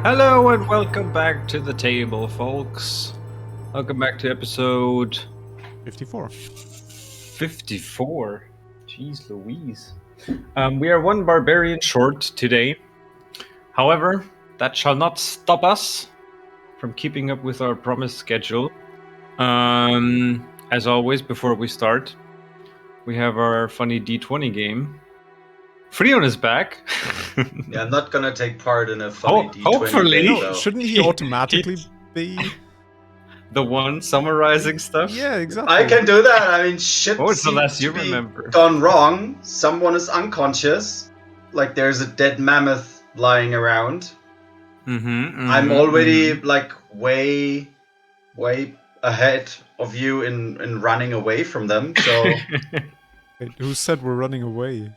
Hello and welcome back to the table, folks. Welcome back to episode 54. 54. Jeez Louise. We are one barbarian short today. However, that shall not stop us from keeping up with our promised schedule. As always, before we start, we have our funny D20 game. Freon is back. Yeah, I'm not gonna take part in a funny D20 hopefully. game, No, though. shouldn't he automatically be? The one summarizing stuff? Yeah, exactly. I can do that. I mean, shit What was the seems last to you be remember? gone wrong. Someone is unconscious. Like there's a dead mammoth lying around. I'm already like way ahead of you in running away from them. So Wait, who said we're running away?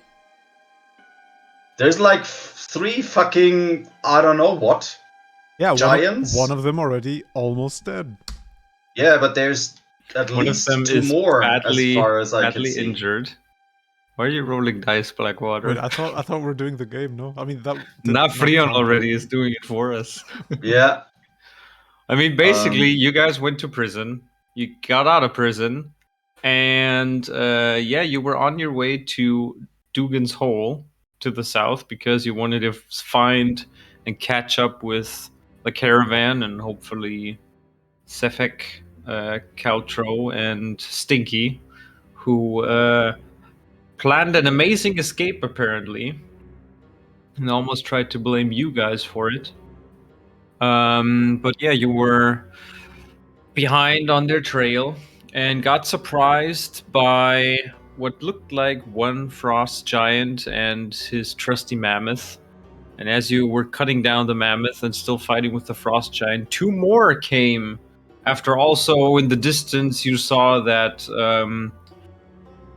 there's like three fucking I don't know what. Yeah, Giants? One of them already almost dead. Yeah, but there's at One least of them two is more badly, as far as I can badly see. injured. Why are you rolling dice, Blackwater? Wait, I thought we were doing the game. No, I mean that. Now not Freon count. already is doing it for us. Yeah. I mean, basically, you guys went to prison. You got out of prison, and you were on your way to Dougan's Hole to the south because you wanted to find and catch up with the caravan and hopefully Sefek, Caltro, and Stinky, who planned an amazing escape apparently, and almost tried to blame you guys for it. But yeah, you were behind on their trail and got surprised by what looked like one frost giant and his trusty mammoth. And as you were cutting down the mammoth and still fighting with the frost giant, two more came. After also in the distance, you saw that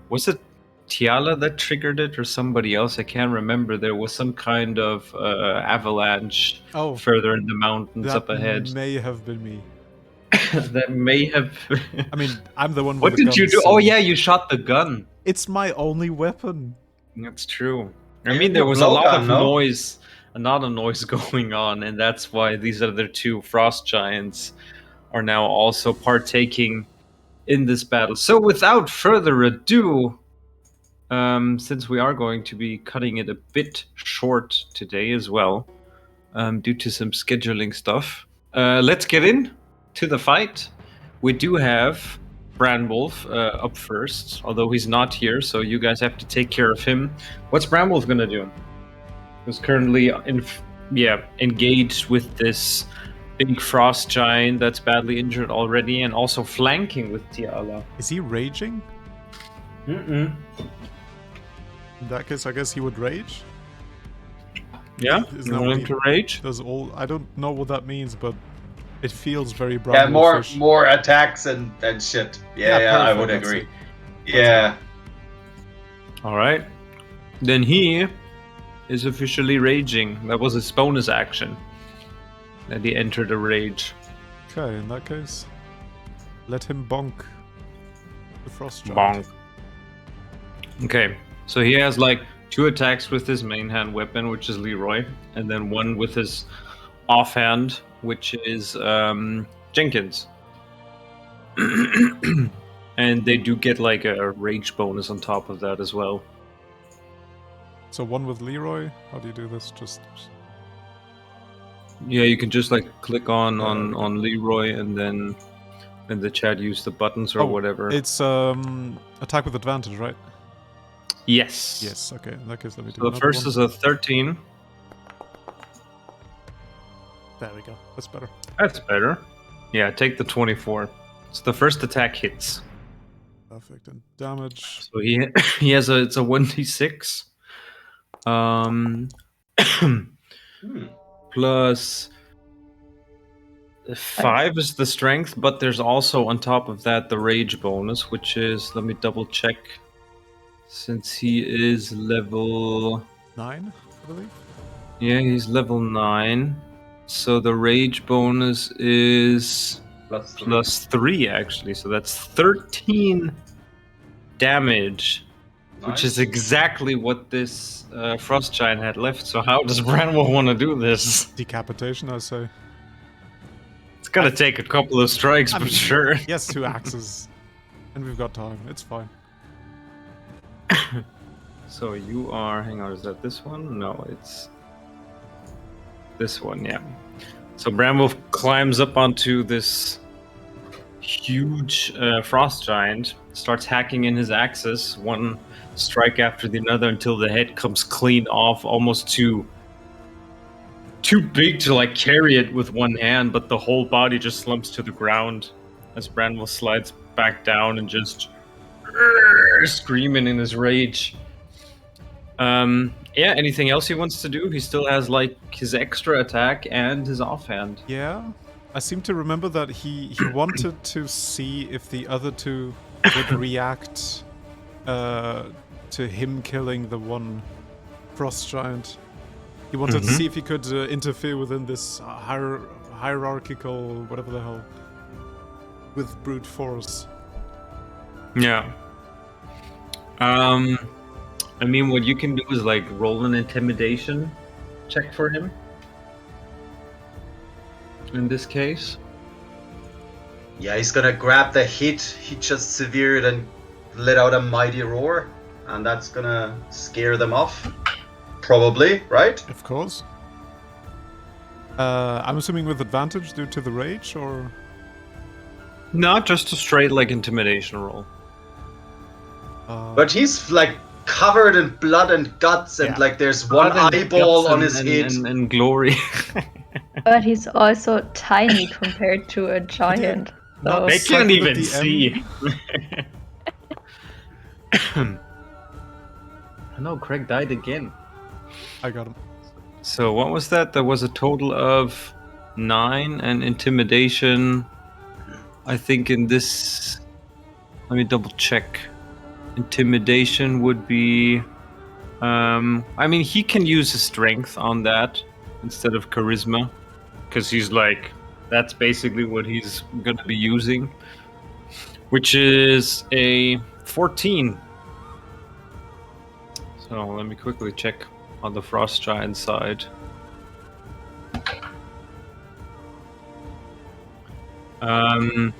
was it Tiala that triggered it or somebody else? I can't remember. There was some kind of avalanche further in the mountains up ahead. That may have been me. That may have. I mean, I'm the one with What the did you gun, do? so Oh yeah, you shot the gun. It's my only weapon. That's true. I You mean, there have a was a lot blowgun, of no? noise, a lot of noise going on, and that's why these other two frost giants are now also partaking in this battle. So, without further ado, since we are going to be cutting it a bit short today as well, due to some scheduling stuff, let's get in to the fight. We do have Branwolf up first, although he's not here, so you guys have to take care of him. What's Branwolf gonna do? He's currently engaged with this big frost giant that's badly injured already, and also flanking with Tiala. Is he raging? Mm-mm. In that case, I guess he would rage. Yeah, Isn't you that want what him he to rage? does? I don't know what that means, but it feels very brown. Yeah, more attacks and shit. Yeah, I would perfect, agree. that's Yeah. All right, then he is officially raging. That was his bonus action. That he entered a rage. Okay, in that case, let him bonk the frost giant. Bonk. Okay, so he has like 2 attacks with his main hand weapon, which is Leroy, and then 1 with his offhand, which is Jenkins. And they do get like a rage bonus on top of that as well. So 1 with Leroy. How do you do this? Just Yeah, you can just like click on Leroy and then in the chat use the buttons or whatever. It's attack with advantage, right? Yes. Yes. Okay. In that case, let me do. So the first is a 13. There we go. That's better. That's better. Yeah, take the 24. So the first attack hits. Perfect. And damage. So he has it's a 1d6. Plus 5 is the strength, but there's also on top of that the rage bonus, which is, let me double check, since he is level 9, I believe. Yeah, he's level 9. So the rage bonus is plus 3 actually. So that's 13 damage which is exactly what this frost giant had left. So how does Branwolf want to do this? Decapitation, I say. It's gonna take a couple of strikes, but sure. He has 2 axes, and we've got time. It's fine. So you are... Hang on, is that this one? No, it's this one, yeah. So Branwolf climbs up onto this huge frost giant, starts hacking in his axes, one strike after the other until the head comes clean off, almost too big to like carry it with one hand, but the whole body just slumps to the ground as Branwolf slides back down and just screaming in his rage. Yeah, anything else he wants to do? He still has like his extra attack and his offhand. Yeah, I seem to remember that he wanted to see if the other 2 would react to him killing the one frost giant. He wanted to see if he could interfere within this hierarchical, whatever the hell, with brute force. Yeah. I mean, what you can do is like roll an intimidation check for him. In this case. Yeah, he's gonna grab the hit he just severed and let out a mighty roar, and that's gonna scare them off. Probably, right? Of course. I'm assuming with advantage due to the rage, or? Not just a straight like intimidation roll. But he's like covered in blood and guts, and like there's one eyeball on his head. And glory. But he's also tiny compared to a giant. So. They can't even see. No, Craig died again. I got him. So what was that? There was a total of 9, and intimidation, I think in this... Let me double check. Intimidation would be... I mean, he can use his strength on that instead of charisma. Because he's like... That's basically what he's going to be using. Which is a 14. So let me quickly check on the frost giant side. Yeah,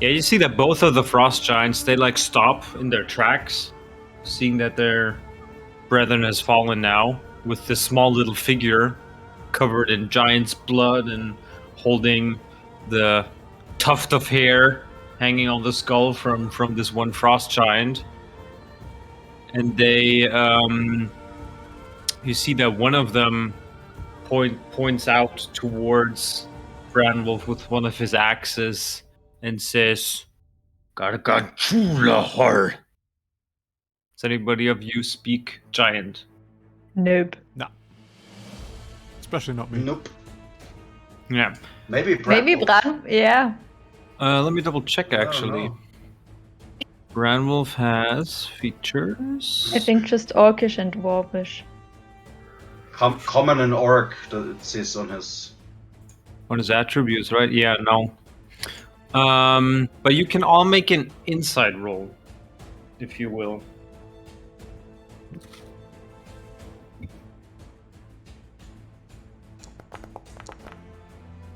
you see that both of the frost giants, they like stop in their tracks, seeing that their brethren has fallen now, with this small little figure covered in giant's blood and holding the tuft of hair hanging on the skull from this one frost giant. And they, you see that one of them points out towards Branwolf with one of his axes and says, "Gargantula." Does anybody of you speak giant? Nope. No. Especially not me. Nope. Yeah. Maybe Branwolf. Maybe Bran, yeah. Let me double check actually. Branwolf has features. I think just Orcish and Dwarvish. Common and Orc, that it says on his attributes, right? Yeah, no. But you can all make an inside roll, if you will.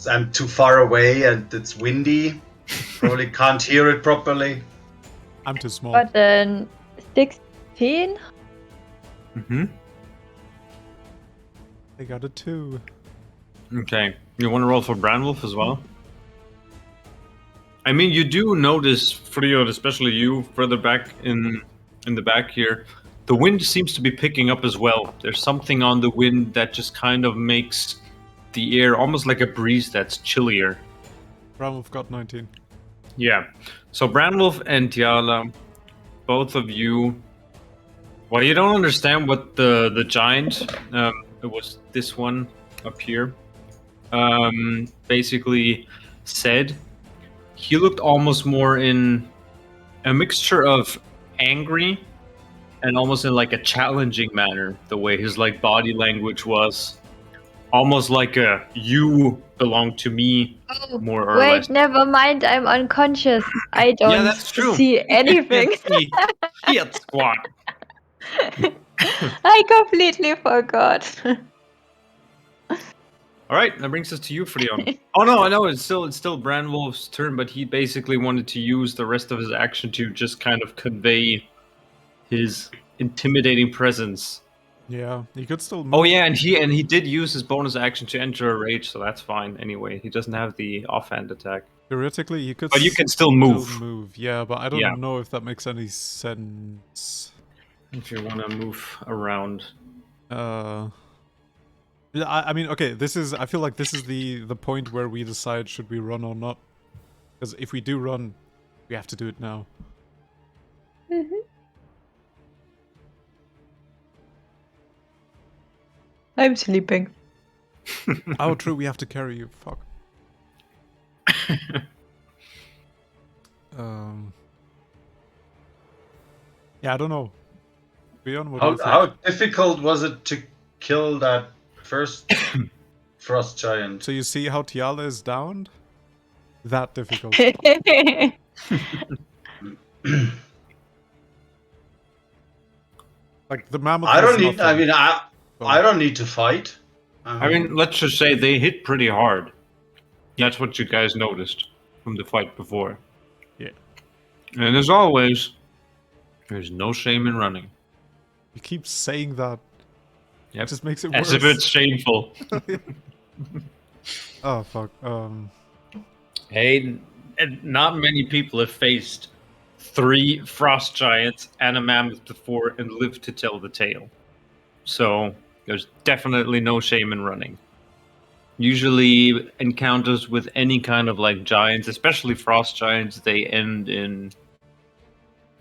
I'm too far away and it's windy. Probably can't hear it properly. I'm too small. But then 16? Mm-hmm. I got a 2. Okay. You want to roll for Branwolf as well? I mean, you do notice, Friod, especially you, further back in the back here, the wind seems to be picking up as well. There's something on the wind that just kind of makes the air almost like a breeze that's chillier. Branwolf got 19. Yeah. So Branwolf and Tiala, both of you... Well, you don't understand what the giant, it was this one up here, basically said. He looked almost more in a mixture of angry and almost in like a challenging manner, the way his like body language was. Almost like a "you belong to me," more or less. Wait, never mind, I'm unconscious. I don't Yeah, that's true. see anything. Shit, squad. I completely forgot. All right, that brings us to you, Freon. Oh no, I know it's still Branwolf's turn, but he basically wanted to use the rest of his action to just kind of convey his intimidating presence. Yeah, he could still move. Oh yeah, and he did use his bonus action to enter a rage, so that's fine. Anyway, he doesn't have the offhand attack. Theoretically, he could. But you can still move. Yeah, but I don't know if that makes any sense. If you want to move around. I mean, okay, I feel like this is the point where we decide should we run or not. Because if we do run, we have to do it now. I'm sleeping. Oh, true, we have to carry you. Fuck. Yeah, I don't know. Leon, what do you think? How difficult was it to kill that first frost giant? So you see how Tiala is downed? That difficult. Like the mammoth. I don't need. I mean, I don't need to fight. I mean, let's just say they hit pretty hard. That's what you guys noticed from the fight before. Yeah. And as always, there's no shame in running. You keep saying that. Yep. It just makes it worse. As if it's shameful. Oh, fuck. Hey, not many people have faced 3 frost giants and a mammoth before and lived to tell the tale. So, there's definitely no shame in running. Usually, encounters with any kind of like giants, especially frost giants, they end in,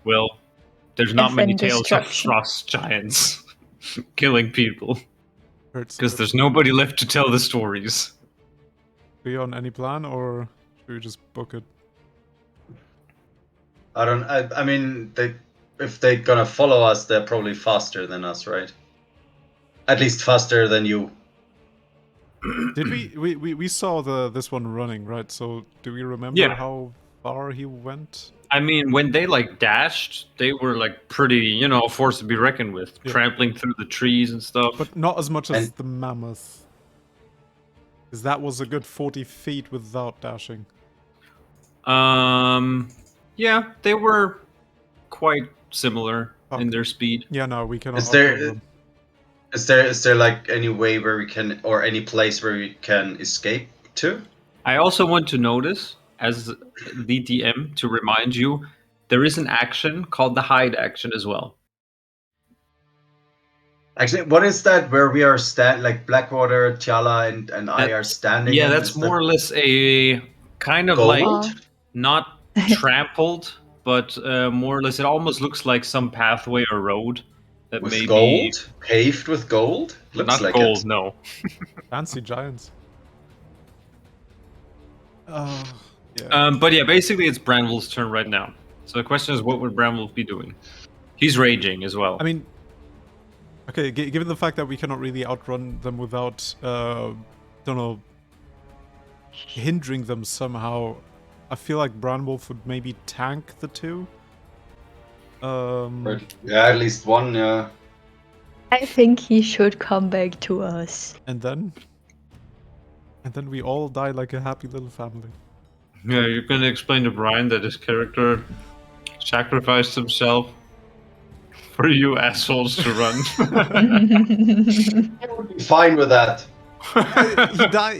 well, there's not many tales of frost giants killing people. Because there's nobody left to tell the stories. Are you on any plan, or should we just book it? I mean, if they're gonna follow us, they're probably faster than us, right? At least faster than you. Did we saw this one running, right? So do we remember how far he went? I mean, when they like dashed, they were like pretty, a force to be reckoned with, trampling through the trees and stuff. But not as much as the mammoth. Because that was a good 40 feet without dashing. Yeah, they were quite similar in their speed. Yeah, no, we cannot. Is there like any way where we can, or any place where we can escape to? I also want to notice, as the DM, to remind you, there is an action called the hide action as well. Actually, what is that where we are like Blackwater, Tiala, and I are standing? Yeah, that's more or less a kind of like not trampled, but more or less it almost looks like some pathway or road that with may gold, be paved with gold. Looks not like gold, it. no. Fancy giants. Yeah. But yeah, basically it's Branwolf's turn right now. So the question is, what would Branwolf be doing? He's raging as well. I mean, okay, given the fact that we cannot really outrun them without, hindering them somehow, I feel like Branwolf would maybe tank the 2. Yeah, at least one, yeah. I think he should come back to us. And then we all die like a happy little family. Yeah, you're gonna explain to Brian that his character sacrificed himself for you assholes to run. I would be fine with that.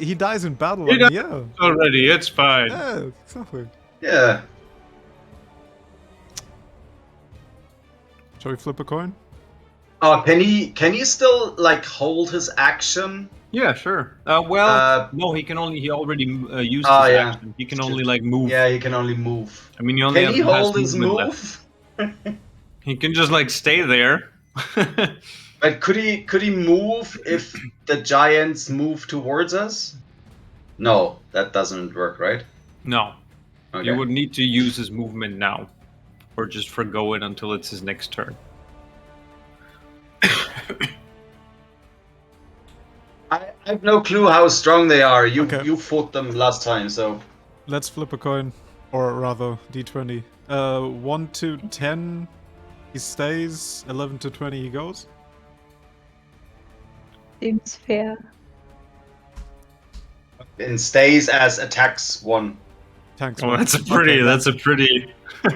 He dies in battle. Yeah. Already, it's fine. Yeah, exactly. Yeah. Shall we flip a coin? Can he still like hold his action? Yeah, sure. No, he already used his action. He can only like move. Yeah, he can only move. I mean, he only can he hold his move? Left. He can just like stay there. But could he move if the giants move towards us? No, that doesn't work, right? No. Okay. You would need to use his movement now, or just forgo it until it's his next turn. I have no clue how strong they are. You fought them last time, so let's flip a coin, or rather D20. 1 to 10 He stays. 11 to 20 he goes. Seems fair. And stays as attacks 1. Tanks. Oh, one. that's a pretty. Okay, that's a pretty.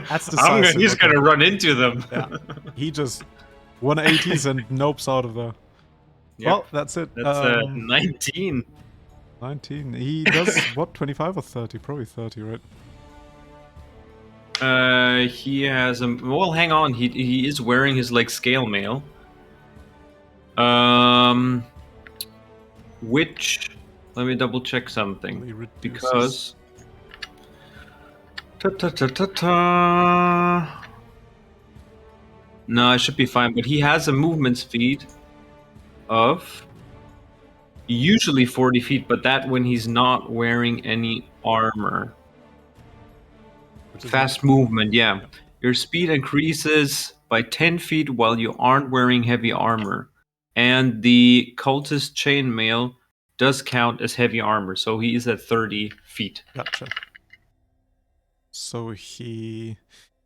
That's decisive. He's okay. gonna run into them. Yeah. He just 180s and nopes out of there. Yep. Well, that's it. That's 19. 19. He does what? 25 or 30? Probably 30, right? He has a. Well, hang on. He is wearing his like scale mail. Which? Let me double check something He reduces- because. No, I should be fine. But he has a movement speed of usually 40 feet, but that when he's not wearing any armor. which is Fast movement, yeah. Your speed increases by 10 feet while you aren't wearing heavy armor. And the cultist chainmail does count as heavy armor, so he is at 30 feet. Gotcha. So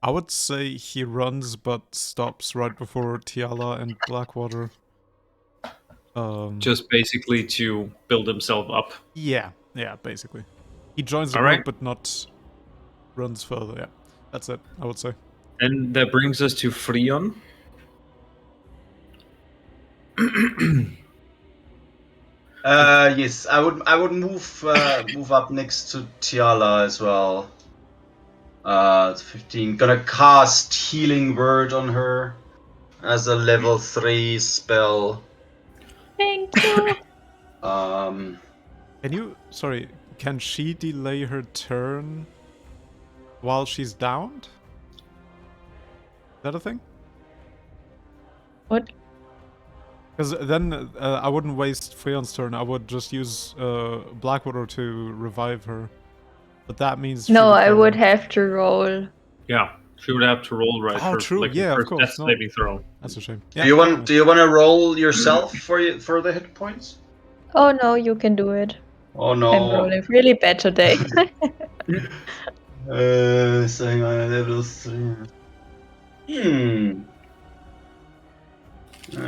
I would say he runs but stops right before Tiala and Blackwater. Just basically to build himself up. Yeah, basically. He joins the All group right. but not runs further, yeah. That's it, I would say. And that brings us to Freon. Yes, I would move up next to Tiala as well. It's 15. Gonna cast Healing Word on her as a level 3 spell. Thank you. Can she delay her turn while she's downed? Is that a thing? What? Because then I wouldn't waste Freon's turn. I would just use Blackwater to revive her. But that means she No, I go- would have to roll. Yeah, she would have to roll right Oh, for true. like Yeah, the of first course. death No. saving throw. That's a shame. Do you want to roll yourself for the hit points? Oh no, you can do it. Oh I'm no. rolling really bad today. Saying on a level 3.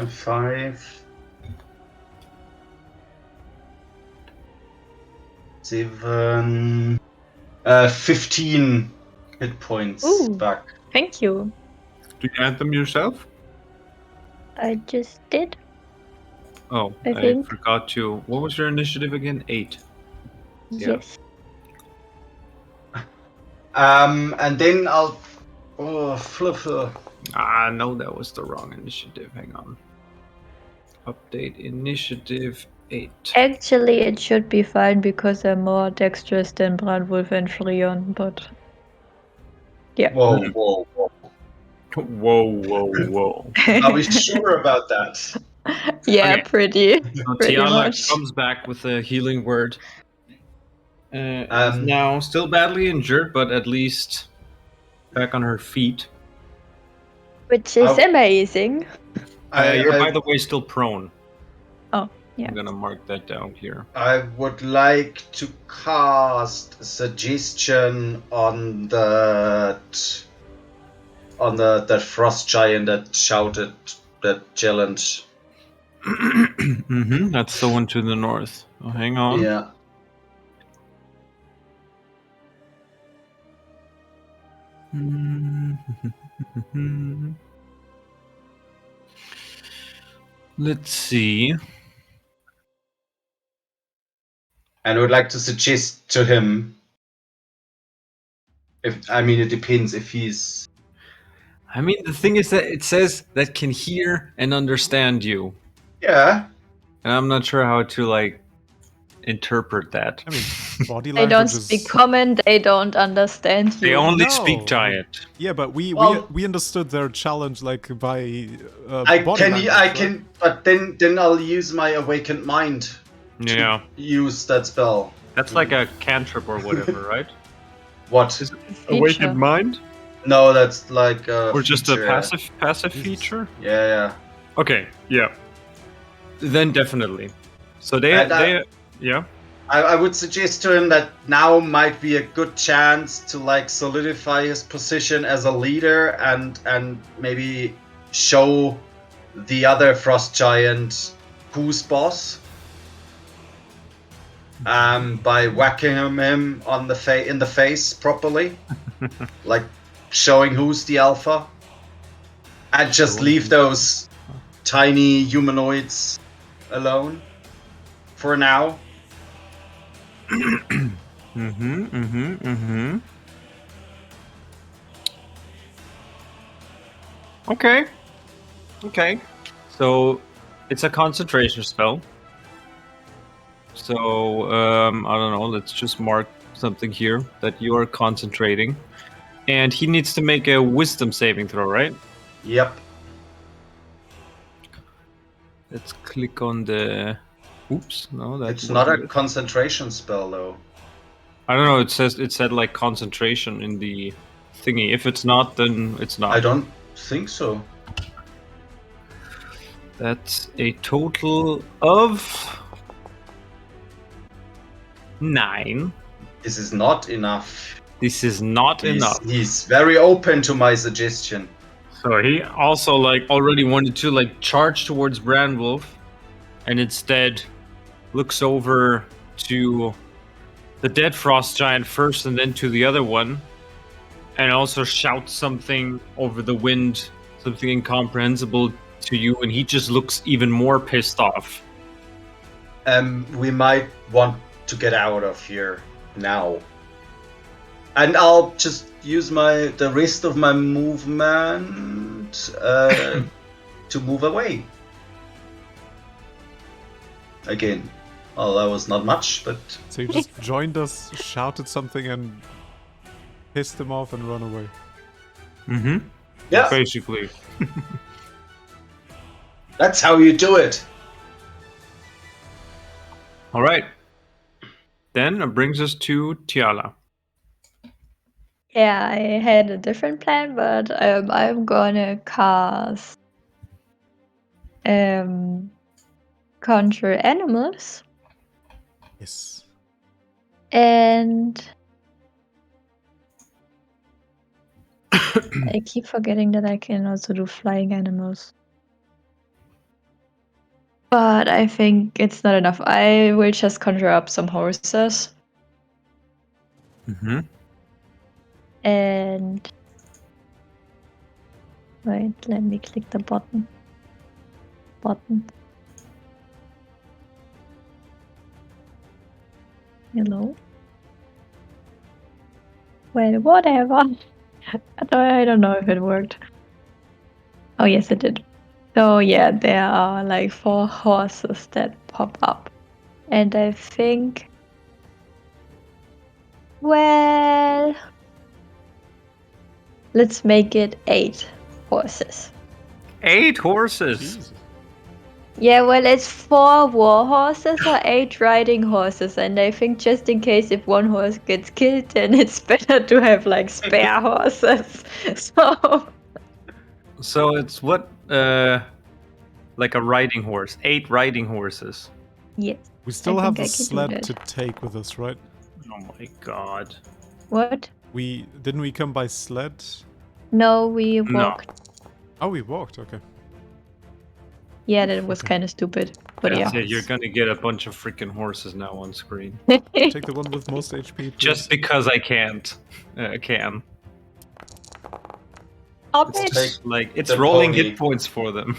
5. 7. 15 hit points Ooh. back. Thank you. Do you add them yourself? I just did. Oh, I I think. forgot to. What was your initiative again? 8. Yeah. Yes. And then I'll. Oh, flip. No, that was the wrong initiative. Hang on. Update initiative 8. Actually, it should be fine because I'm more dexterous than Brandwolf and Freon, but yeah. Whoa. Whoa. Are we sure about that? Yeah, Okay. pretty Now, pretty Tiala much. comes back with a healing word. Is now still badly injured, but at least back on her feet. Which is I'll- amazing. You're, by the way, still prone. Oh, yeah. I'm gonna mark that down here. I would like to cast suggestion on that frost giant that shouted that challenge. That's the one to the north. Oh, hang on. Yeah. Let's see. And I would like to suggest to him. It depends if he's. I mean, the thing is that it says that can hear and understand you. Yeah. And I'm not sure how to, interpret that. I mean, body They don't language speak is... common, they don't understand They you. only No. speak giant. Yeah, but we understood their challenge by body language, right? But then I'll use my awakened mind. Yeah. Use that spell. That's like a cantrip or whatever, right? What? Is it Feature. awakened mind? No, that's like Or just a feature. passive feature? Yeah. Okay, yeah. Then definitely. So And yeah. I would suggest to him that now might be a good chance to like solidify his position as a leader and maybe show the other frost giant who's boss. By whacking him on the in the face properly, like showing who's the alpha, and just leave those tiny humanoids alone for now. Okay. So it's a concentration spell. So I don't know. Let's just mark something here that you are concentrating, and he needs to make a wisdom saving throw, right? Yep. Let's click on the. Oops, no, that's It's not a concentration spell though. I don't know. It said like concentration in the thingy. If it's not, then it's not. I don't think so. That's a total of 9. This is not enough. This is not enough. He's very open to my suggestion. So he also like already wanted to like charge towards Branwolf, and instead looks over to the dead frost giant first, and then to the other one, and also shouts something over the wind, something incomprehensible to you, and he just looks even more pissed off. We might want to get out of here now. And I'll just use the rest of my movement to move away. Again, well, that was not much, but... So you just joined us, shouted something, and pissed him off and run away. Mm-hmm. Yeah. Basically. That's how you do it. All right. Then it brings us to Tiala. Yeah, I had a different plan, but I'm gonna cast Conjure Animals. Yes. And I keep forgetting that I can also do Flying Animals. But I think it's not enough. I will just conjure up some horses. Mm-hmm. And wait, let me click the button. Hello? Well, whatever. I don't know if it worked. Oh, yes, it did. So, yeah, there are like 4 horses that pop up. And I think... Well... Let's make it 8 horses. 8 horses? Jesus. Yeah, well, it's 4 war horses or 8 riding horses, and I think just in case if one horse gets killed, then it's better to have like spare horses. So it's what, like a riding horse, 8 riding horses. Yes. We still I have think the I can do sled that. to take with us, right? Oh my god. What? Didn't we come by sled? No, we No. walked. Oh, we walked. Okay. Yeah, that was Okay. kind of stupid. But yeah. That's it, you're gonna get a bunch of freaking horses now on screen. Take the one with most HP, please. Just because I can't. Can. Stop Let's it. take Like, it's the rolling pony. hit points for them.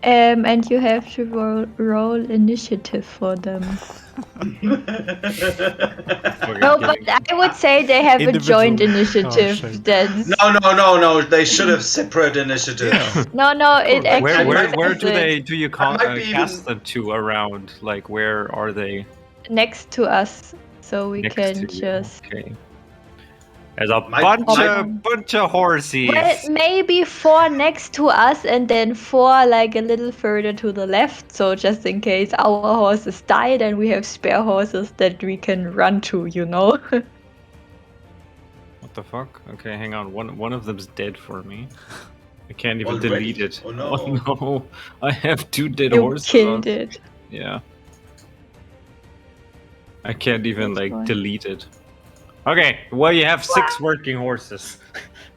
And you have to roll initiative for them. No, but I would say they have a joint Individual. initiative. Oh, shame. That's... No. They should have separate initiatives. Yeah. No, it actually Where says do you might be cast even- them to around? Like, where are they? next to us, so we Next can to you? just... Okay. There's a Might- bunch of horses. Well, maybe 4 next to us and then 4 like a little further to the left. So just in case our horses die, then we have spare horses that we can run to, you know? What the fuck? Okay, hang on. One of them's dead for me. I can't even Already? delete it. Oh, no. Oh no! I have 2 dead You horses. killed it. Yeah. I can't even That's fine. delete it. Okay, well you have 6 working horses.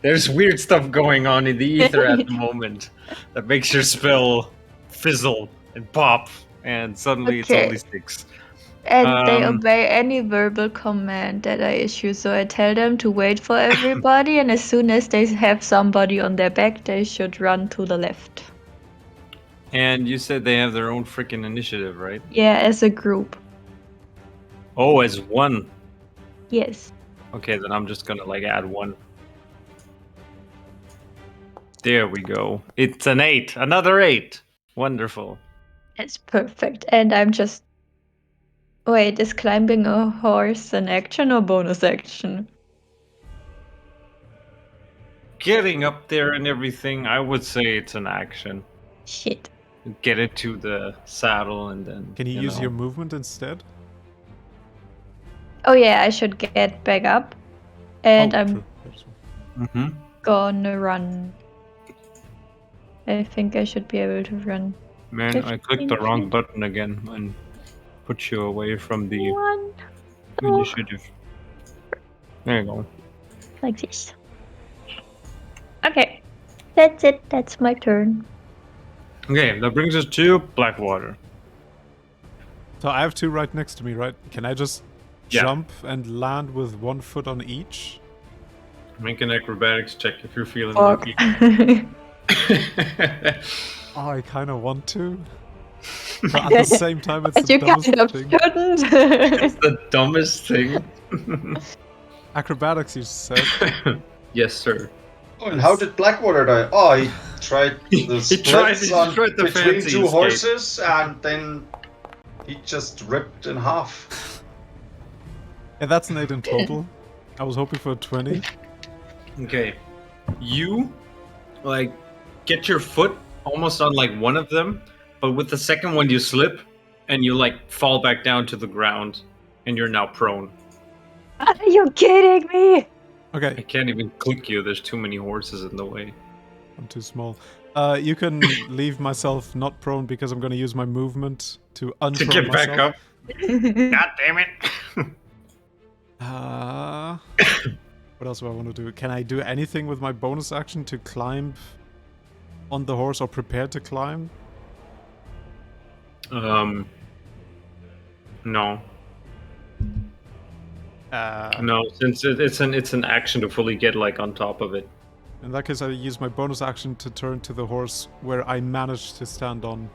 There's weird stuff going on in the ether at the moment that makes your spell fizzle and pop, and suddenly it's only 6. And they obey any verbal command that I issue. So I tell them to wait for everybody, and as soon as they have somebody on their back, they should run to the left. And you said they have their own freaking initiative, right? Yeah, as a group. Oh, as one. Yes. Okay, then I'm just gonna add 1. There we go. It's an 8. Another 8. Wonderful. That's perfect. And I'm just... Wait, is climbing a horse an action or bonus action? Getting up there and everything, I would say it's an action. Shit. Get it to the saddle and then... Can you use your movement instead? Oh yeah, I should get back up. And I'm gonna run. I think I should be able to run. Man, I clicked the wrong button again and put you away from the initiative. There you go. Like this. Okay. That's it. That's my turn. Okay, that brings us to Blackwater. So I have 2 right next to me, right? Can I just jump and land with 1 foot on each? Make an acrobatics check if you're feeling Fuck. lucky. Oh, I kind of want to. But at the same time, it's the you dumbest kind of thing. shouldn't. It's the dumbest thing. Acrobatics, you said? Yes, sir. Oh, and how did Blackwater die? Oh, he tried the He tried splits the between fancy 2 escape. horses, and then he just ripped in half. Yeah, that's an 8 in total. I was hoping for a 20. Okay. You, get your foot almost on, one of them, but with the second one you slip, and you, fall back down to the ground, and you're now prone. Are you kidding me? Okay. I can't even click you, there's too many horses in the way. I'm too small. You can leave myself not prone because I'm going to use my movement to unprone To get myself. back up? God damn it! What else do I want to do? Can I do anything with my bonus action to climb on the horse or prepare to climb? No. No, since it's an action to fully get on top of it. In that case, I use my bonus action to turn to the horse where I managed to stand on.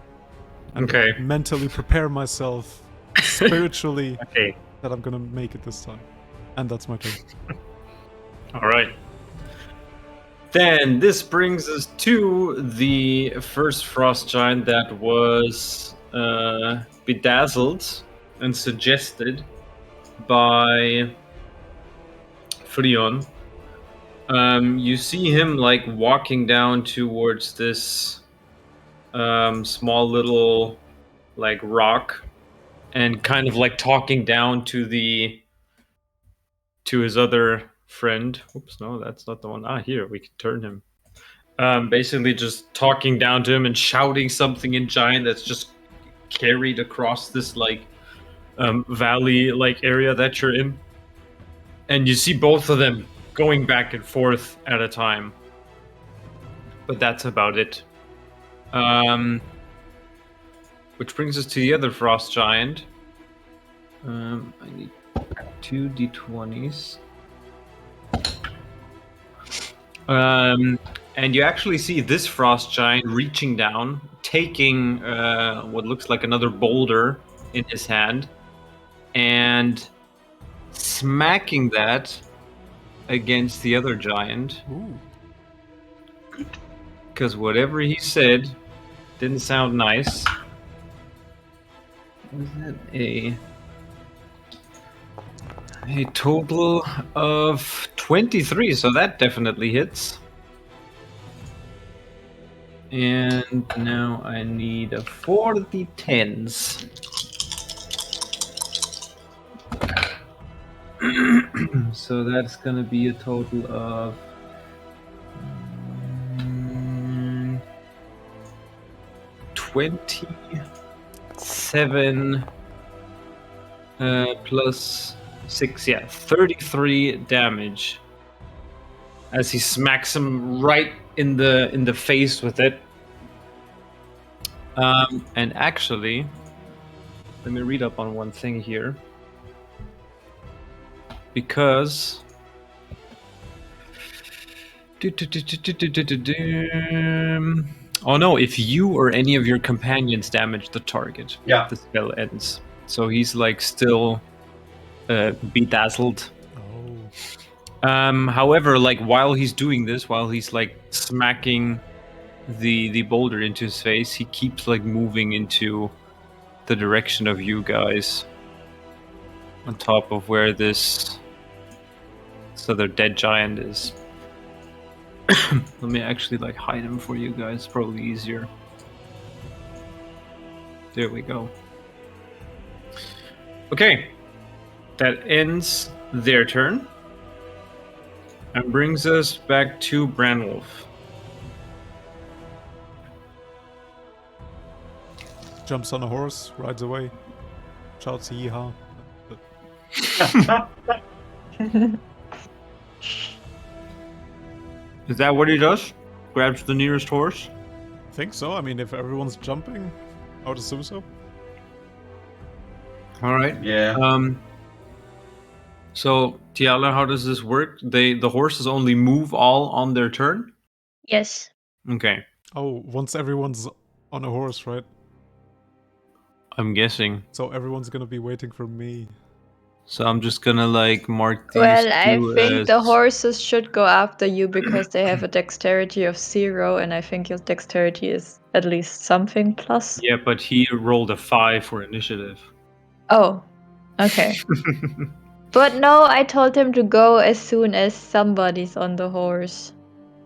And Okay. mentally prepare myself spiritually Okay. that I'm gonna make it this time. And that's my turn. All right. Then this brings us to the first frost giant that was bedazzled and suggested by Freon. You see him walking down towards this small little rock, and kind of talking down to his other friend. Oops, no, that's not the one. Here we can turn him. Basically just talking down to him and shouting something in giant that's just carried across this valley area that you're in. And you see both of them going back and forth at a time. But that's about it. Which brings us to the other frost giant. I need 2 d20s. And you actually see this frost giant reaching down, taking what looks like another boulder in his hand, and smacking that against the other giant. Ooh. Because whatever he said didn't sound nice. Was that a total of 23, so that definitely hits. And now I need 4 d10s. So that's gonna be a total of 27 plus 6, 33 damage as he smacks him right in the face with it. And actually, let me read up on one thing here, because oh no, if you or any of your companions damage the target, the spell ends. So he's like still bedazzled. However, like while he's doing this, while he's like smacking the boulder into his face, he keeps like moving into the direction of you guys, on top of where this other dead giant is. Let me actually like hide him for you guys. Probably easier. There we go. Okay, that ends their turn and brings us back to Branwolf. Jumps on a horse, rides away, shouts yeehaw. Is that what he does? Grabs the nearest horse? I think so. I mean, if everyone's jumping, I would assume so. All right. Yeah. So, Tiala, how does this work? The horses only move all on their turn? Yes. Okay. Oh, once everyone's on a horse, right? I'm guessing. So everyone's gonna be waiting for me. So I'm just gonna like mark these. Well, I think as... the horses should go after you because they have a dexterity of 0, and I think your dexterity is at least something plus. Yeah, but he rolled a 5 for initiative. Oh, okay. But no, I told him to go as soon as somebody's on the horse.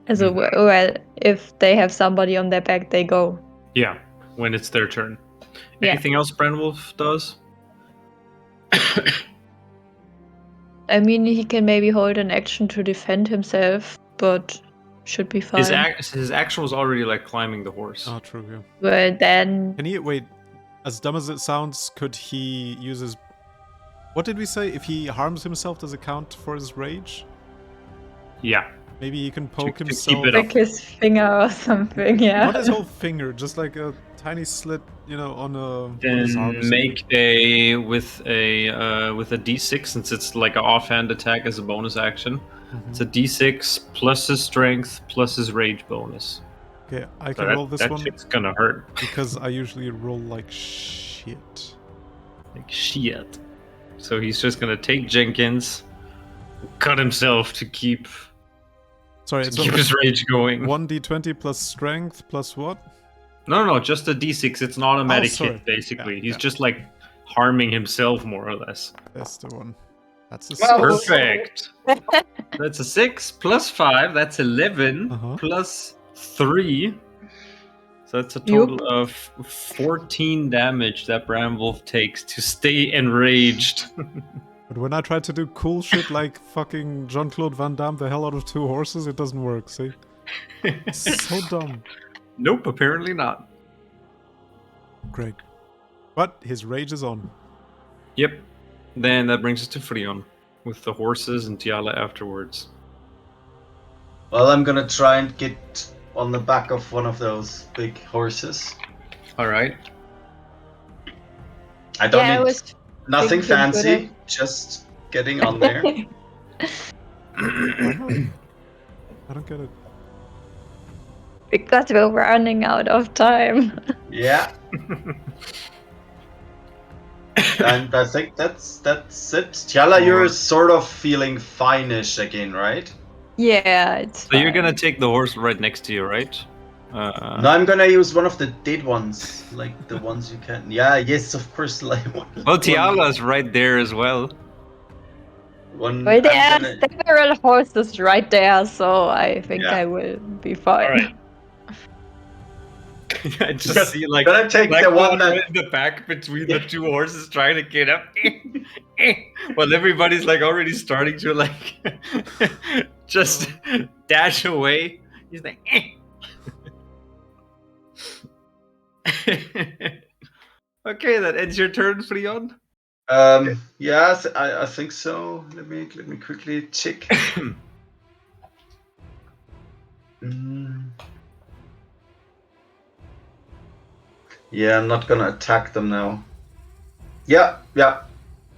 Well, if they have somebody on their back, they go. Yeah, when it's their turn. Yeah. Anything else Branwolf does? I mean, he can maybe hold an action to defend himself, but should be fine. His action was already like climbing the horse. Oh, true, yeah. But then... Can he, wait, as dumb as it sounds, could he use his... What did we say? If he harms himself, does it count for his rage? Yeah. Maybe he can poke to himself. keep it up. Like his finger or something, yeah. Not his whole finger, just like a tiny slit, you know, on his arm. Then make with a D6, since it's like an offhand attack as a bonus action. Mm-hmm. It's a D6 plus his strength plus his rage bonus. Okay, I can roll this one. That shit's gonna hurt. Because I usually roll like shit. Like shit. So he's just gonna take Jenkins, cut himself to keep. Sorry, to keep his rage going. 1d20 plus strength plus what? No, just a d6. It's an automatic hit, basically. He's just like harming himself, more or less. That's the one. That's a 6. Perfect. That's a 6 plus 5. That's 11 plus 3. So that's a total of 14 damage that Branwolf takes to stay enraged. But when I try to do cool shit like fucking Jean-Claude Van Damme the hell out of 2 horses, it doesn't work, see? So dumb. Nope, apparently not. Great. But his rage is on. Yep. Then that brings us to Freon, with the horses and Tiala afterwards. Well, I'm gonna try and get on the back of one of those big horses. Alright. I don't need nothing fancy, just getting on there. I don't get it. Because we're running out of time. Yeah. And I think that's it. Tiala, you're sort of feeling fine-ish again, right? Yeah, it's So fine. you're gonna take the horse right next to you, right? No, I'm gonna use one of the dead ones, like the ones you can. Yeah, yes, of course. Like well, Tiala's right there as well. Well, there are several horses right there, so I think I will be fine. All right. I just see like gonna take the one that in the back between the 2 horses trying to get up. Well, everybody's like already starting to like just dash away. He's like. Okay, that ends your turn, Freon. Yeah, I think so. Let me quickly check. Yeah, I'm not gonna attack them now. Yeah.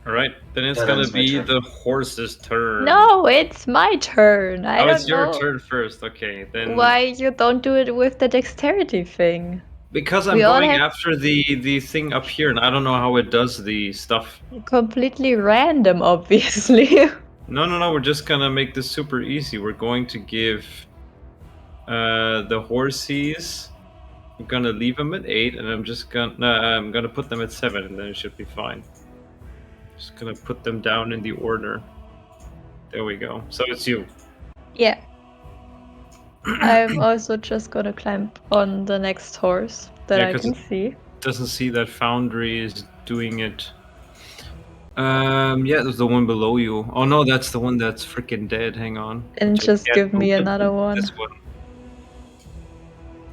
All right, then it's Yeah, gonna that's my be turn. the horse's turn. No, it's my turn. I don't it's your know turn first. Okay, then. why you don't do it with the dexterity thing. Because I'm We all going have- after the thing up here, and I don't know how it does the stuff. Completely random, obviously. No. We're just gonna make this super easy. We're going to give the horsies. I'm gonna leave them at 8, and I'm gonna put them at 7, and then it should be fine. Just gonna put them down in the order. There we go. So it's you. Yeah. I'm also just gonna climb on the next horse that I 'cause can it see. doesn't see that Foundry is doing it. Yeah, there's the one below you. Oh no, that's the one that's freaking dead. Hang on. And Which I just can't give me move. another one. This one.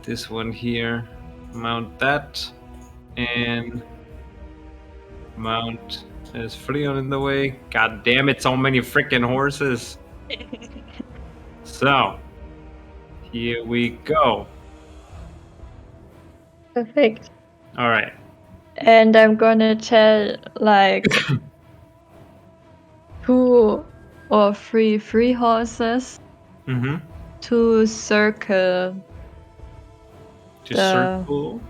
This one here. Mount that. And mount. There's Freon in the way. God damn it, so many freaking horses. So, here we go. Perfect. All right. And I'm gonna tell like 2 or 3 horses Mm-hmm. to circle To circle.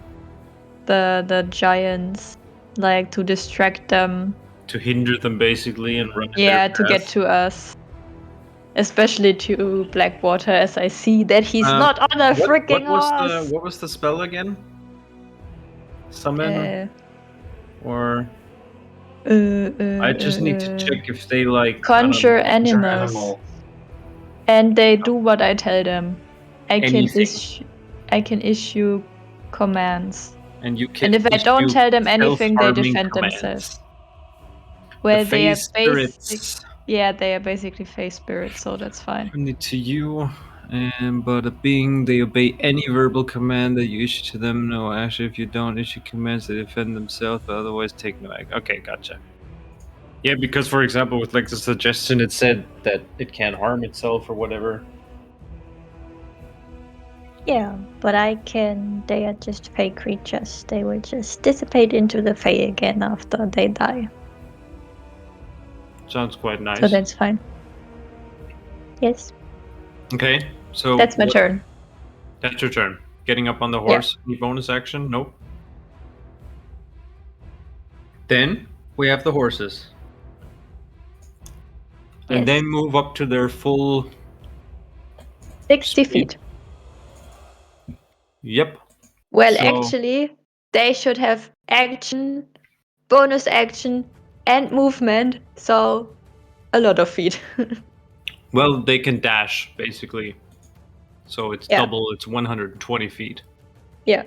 the giants, like to distract them. To hinder them basically and run. Yeah, to get to us. Especially to Blackwater, as I see that he's not on a freaking horse. What was the spell again? Summon or I just need to check if they like conjure animals, and they do what I tell them. I can issue commands, and you can. And if I don't tell them anything, they defend themselves. Well, they are they are basically face spirits, so that's fine. Only to you. And but being they obey any verbal command that you issue to them. No, actually, if you don't issue commands, they defend themselves, but otherwise take no action. Okay, gotcha. Yeah, because for example, with like the suggestion, it said that it can't harm itself or whatever. Yeah, but they are just fey creatures. They will just dissipate into the fey again after they die. Sounds quite nice. So that's fine. Yes. Okay, so that's my turn. That's your turn. Getting up on the horse. Any bonus action? Nope. Then we have the horses. And then move up to their full 60 feet. Yep. Well, actually, they should have action, bonus action, and movement. So, a lot of feet. Well, they can dash, basically. So it's double, it's 120 feet. Yeah,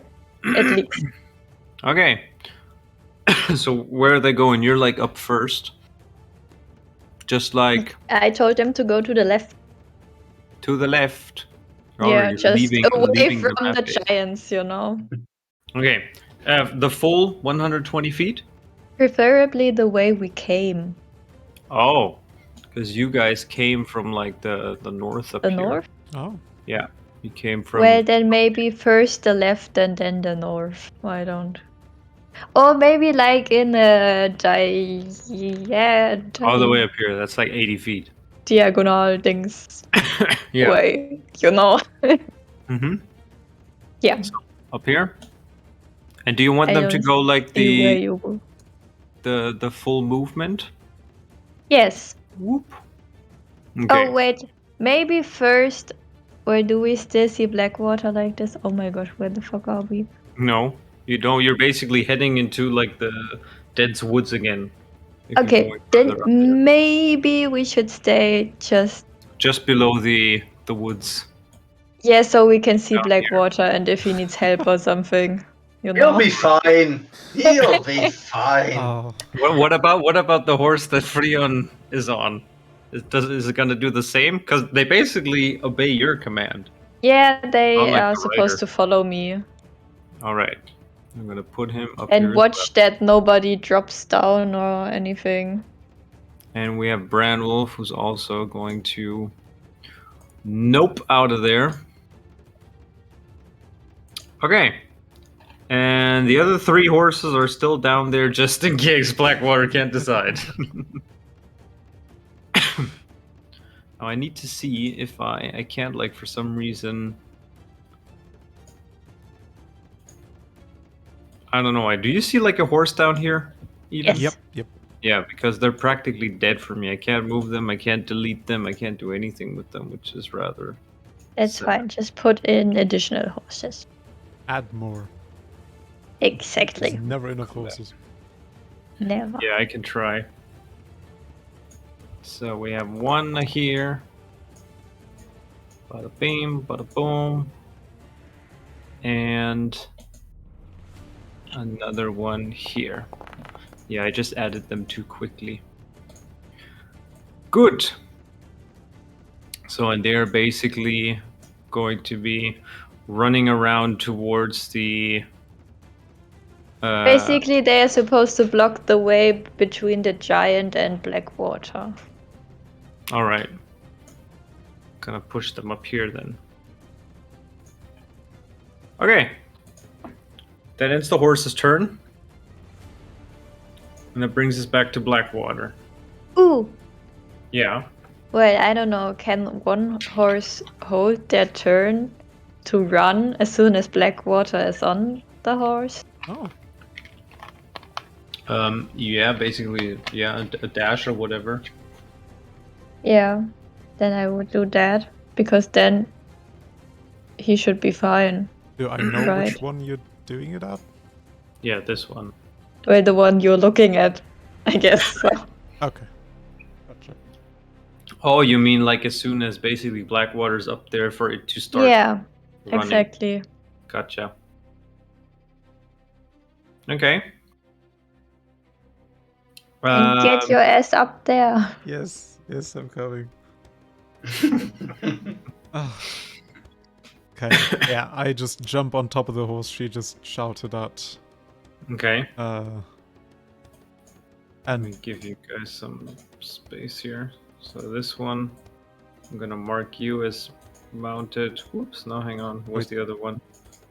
at least. Okay. So where are they going? You're like up first. Just like... I told them to go to the left. To the left. Yeah, just away from the giants, you know. Okay. The full 120 feet? Preferably the way we came. Oh. Because you guys came from like the north up here. The north? Oh. Yeah. You came from... Well, then maybe first the left and then the north. Why don't... Or maybe like in a all the way up here. That's like 80 feet. Diagonal things. Yeah. Way, you know. Mm-hmm. Yeah. So, up here? And do you want them to go like the full movement? Yes. Whoop. Okay. Oh wait, maybe first, or do we still see Blackwater like this? Oh my gosh, where the fuck are we? No, you don't. You're basically heading into like the dense woods again. Okay, then maybe we should stay just below the woods. Yeah, so we can see Blackwater, and if he needs help or something, you know. He'll be fine. He'll be fine. Oh. What about the horse that Freon is on? Is it gonna do the same? Because they basically obey your command. Yeah, they are supposed to follow me. All right. I'm gonna put him up And here. watch that nobody drops down or anything. And we have Branwolf, who's also going to nope out of there. Okay. And the other 3 horses are still down there just in case Blackwater can't decide. Now I need to see if I can't, like, for some reason... I don't know. Do you see, like, a horse down here? Even? Yes. Yep. Yeah, because they're practically dead for me. I can't move them, I can't delete them, I can't do anything with them, which is rather... That's sad. fine. Just put in additional horses. Add more. Exactly. There's never enough horses. Never. Yeah, I can try. So we have 1 here. Bada bing, bada boom. And another one here. Yeah, I just added them too quickly. Good. So, and they're basically going to be running around towards the... Basically, they are supposed to block the way between the giant and Blackwater. Alright. Gonna push them up here then. Okay. That ends the horse's turn. And that brings us back to Blackwater. Ooh. Yeah. Well, I don't know. Can one horse hold their turn to run as soon as Blackwater is on the horse? Oh. Yeah, basically, yeah, a dash or whatever. Yeah. Then I would do that. Because then he should be fine. Do I know Right. which one you're doing it at? Yeah, this one. Well, the one you're looking at, I guess. So. Okay. Gotcha. Oh, you mean like as soon as basically Blackwater's up there for it to start Yeah, running? exactly. Gotcha. Okay. And get your ass up there. Yes, I'm coming. Ah. Okay, yeah, I just jump on top of the horse she just shouted at. Okay. And Let me give you guys some space here. So this one, I'm gonna mark you as mounted. Whoops, no, hang on. What's the other one?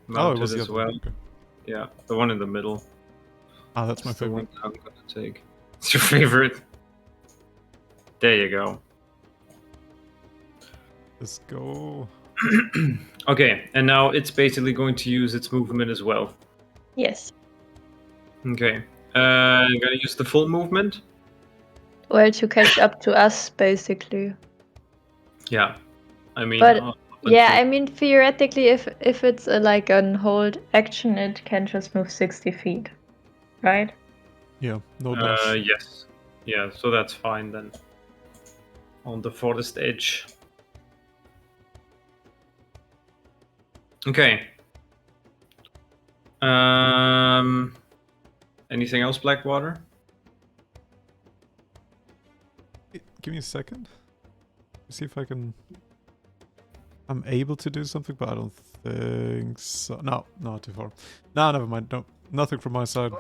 Mounted it was the as other well. one. Okay. Yeah, the one in the middle. Ah, that's my the favorite. one I'm gonna take. It's your favorite. There you go. Let's go. Okay, and now it's basically going to use its movement as well. Yes. Okay. I'm gonna use the full movement. Well, to catch up to us, basically. Yeah. I mean, But up yeah, until- I mean, theoretically, if it's like an hold action, it can just move 60 feet, right? Yeah, no dash. yes. Yeah, so that's fine then. On the farthest edge. Okay. Anything else, Blackwater? Give me a second. See if I can... I'm able to do something, but I don't think so. No, not too far. No, never mind. No, nothing from my side.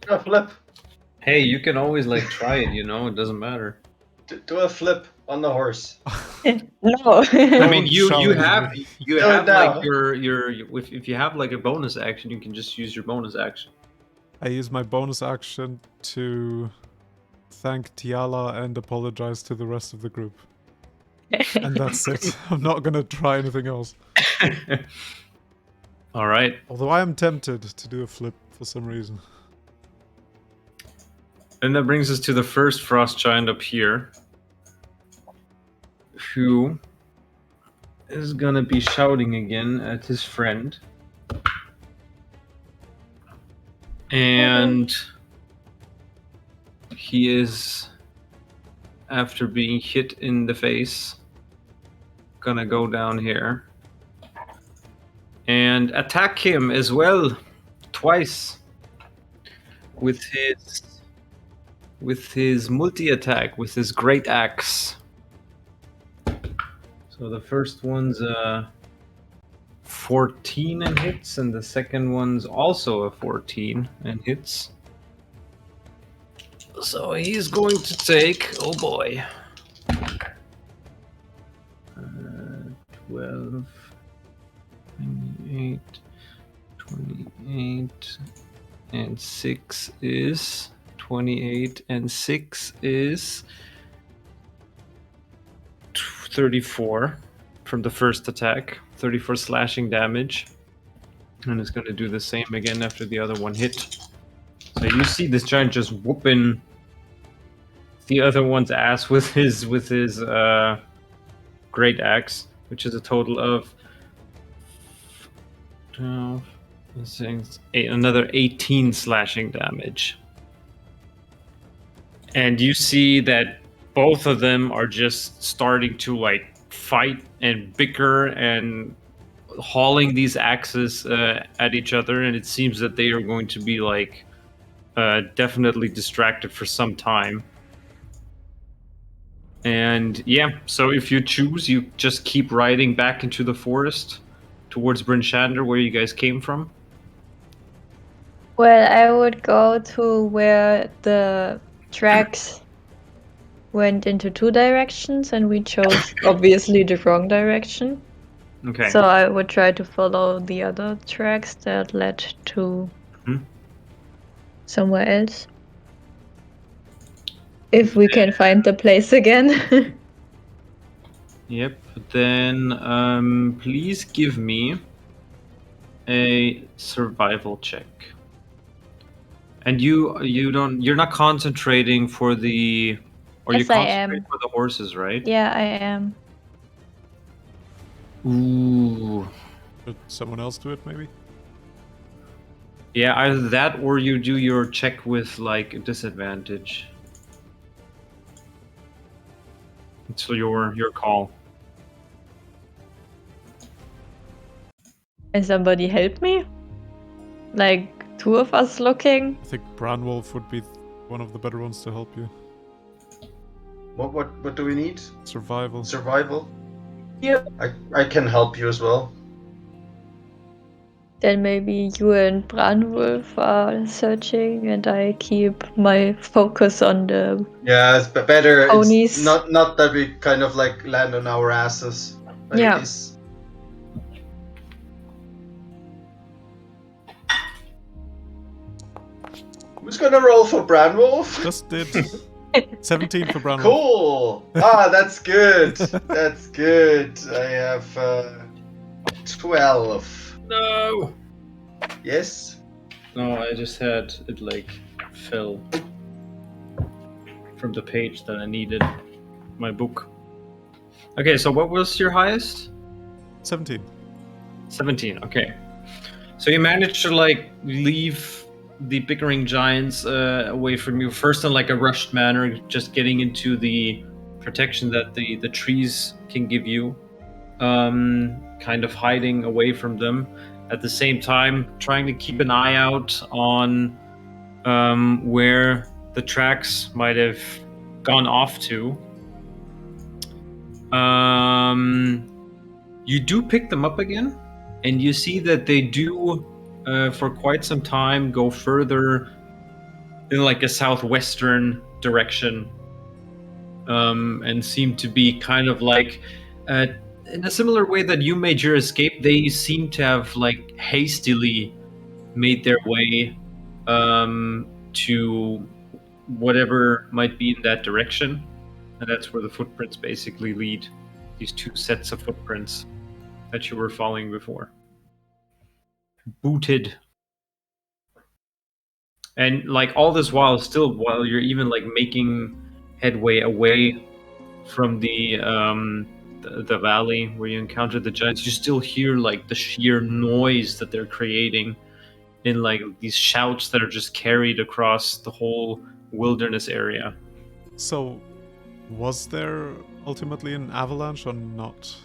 Do a flip. Hey, you can always like try it, you know, it doesn't matter. Do a flip on the horse. No. I mean, Don't you challenge have me. you Do it have now. like your if you have like a bonus action, you can just use your bonus action. I use my bonus action to thank Tiala and apologize to the rest of the group. And that's it. I'm not gonna try anything else. All right. Although I am tempted to do a flip for some reason. And that brings us to the first frost giant up here, who is gonna be shouting again at his friend. And he is, after being hit in the face, gonna go down here and attack him as well, twice, with his multi-attack, with his great axe. So the first one's 14 and hits, and the second one's also a 14 and hits. So he's going to take, oh boy, 12, 28, 28, and 6 is 28, and 6 is 34 from the first attack. 34 slashing damage, and it's going to do the same again after the other one hit. So you see this giant just whooping the other one's ass with his great axe, which is a total of 12, another 18 slashing damage. And you see that both of them are just starting to like fight and bicker and hauling these axes at each other, and it seems that they are going to be like definitely distracted for some time. And yeah, so if you choose, you just keep riding back into the forest towards Bryn Shander, where you guys came from. Well, I would go to where the tracks went into two directions, and we chose obviously the wrong direction. Okay. So I would try to follow the other tracks that led to somewhere else. If we can find the place again. Yep. Then please give me a survival check. And you're not concentrating for the, or Yes, you concentrate I am. for the horses, right? Yeah, I am. Ooh. Should someone else do it, maybe? Yeah, either that or you do your check with like a disadvantage. It's your call. Can somebody help me? Like two of us looking? I think Branwolf would be one of the better ones to help you. What do we need? Survival. Survival? Yeah. I can help you as well. Then maybe you and Branwolf are searching, and I keep my focus on the Yeah, it's better. ponies. It's not that we kind of like land on our asses. Like Yeah. it's... Who's gonna roll for Branwolf? Just did. 17 for Branwolf. Cool. That's good. That's good. I have 12. No. Yes. No, I just had it like fell from the page that I needed. My book. Okay, so what was your highest? 17. 17. Okay. So you managed to like leave the bickering giants away from you first in like a rushed manner, just getting into the protection that the trees can give you, kind of hiding away from them, at the same time trying to keep an eye out on where the tracks might have gone off to. You do pick them up again, and you see that they do for quite some time go further in like a southwestern direction, and seem to be kind of like in a similar way that you made your escape. They seem to have like hastily made their way to whatever might be in that direction, and that's where the footprints basically lead. These two sets of footprints that you were following before. Booted. And like all this while you're even like making headway away from the valley where you encountered the giants, you still hear like the sheer noise that they're creating in like these shouts that are just carried across the whole wilderness area. So, was there ultimately an avalanche or not?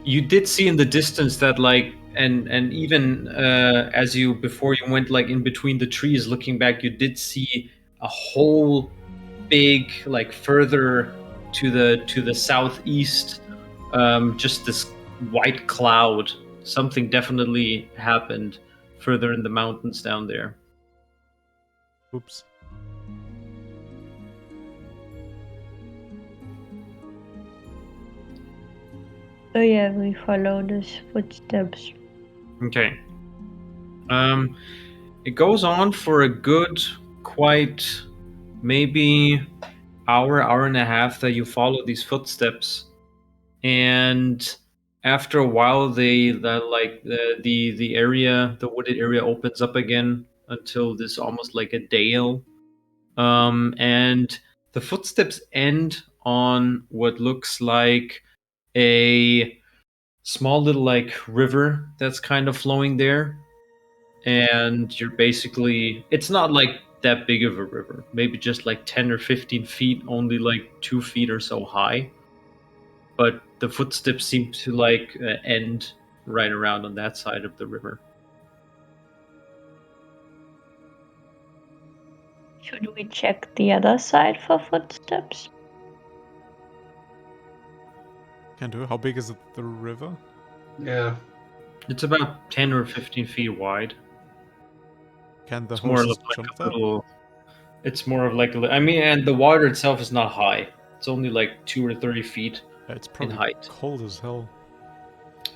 You did see in the distance that like, and even as you, before you went like in between the trees looking back, you did see a whole big, like further to the southeast, just this white cloud something definitely happened further in the mountains down there. Oops. So yeah, we follow those footsteps. Okay. It goes on for a good, quite maybe hour and a half that you follow these footsteps, and after a while, the wooded area opens up again until this almost like a dale, and the footsteps end on what looks like a small little like river that's kind of flowing there, and you're basically, it's not like that big of a river, maybe just like 10 or 15 feet, only like 2 feet or so high, but the footsteps seem to like end right around on that side of the river. Should we check the other side for footsteps? Can do. How big is it, the river? Yeah. It's about 10 or 15 feet wide. Can the It's more horses of like jump a that? little, it's more of like I mean, and the water itself is not high. It's only like 2 or 3 feet It's in probably height. cold as hell.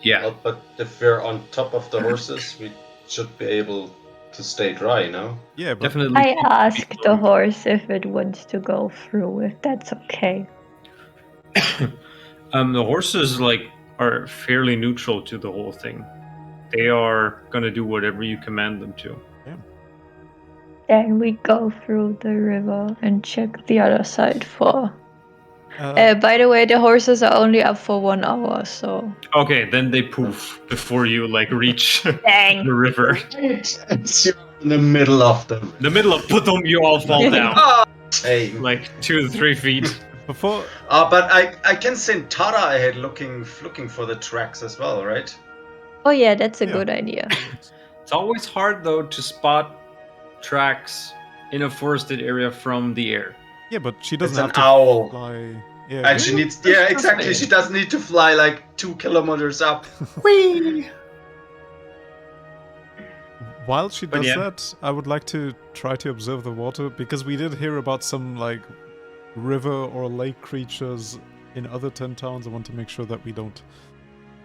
Yeah. Well, but if we're on top of the horses, we should be able to stay dry, no? Yeah, but Definitely. I asked the horse if it wants to go through, if that's okay. The horses like are fairly neutral to the whole thing. They are gonna do whatever you command them to. Then we go through the river and check the other side for. By the way, the horses are only up for 1 hour, so. Okay, then they poof before you like reach Dang. the river. It's you're in the middle of them. In the middle of boom, you all fall down Oh, shame. like 2 to 3 feet. before But I can send Tara ahead looking for the tracks as well, right? Oh yeah, that's a Yeah. good idea. It's always hard though to spot tracks in a forested area from the air. yeah, but she doesn't It's have an to owl. fly. Yeah, And she needs, yeah, exactly. She doesn't need to fly like 2 kilometers up. Whee! While she does yeah. that, I would like to try to observe the water, because we did hear about some like river or lake creatures in other 10 towns. I want to make sure that we don't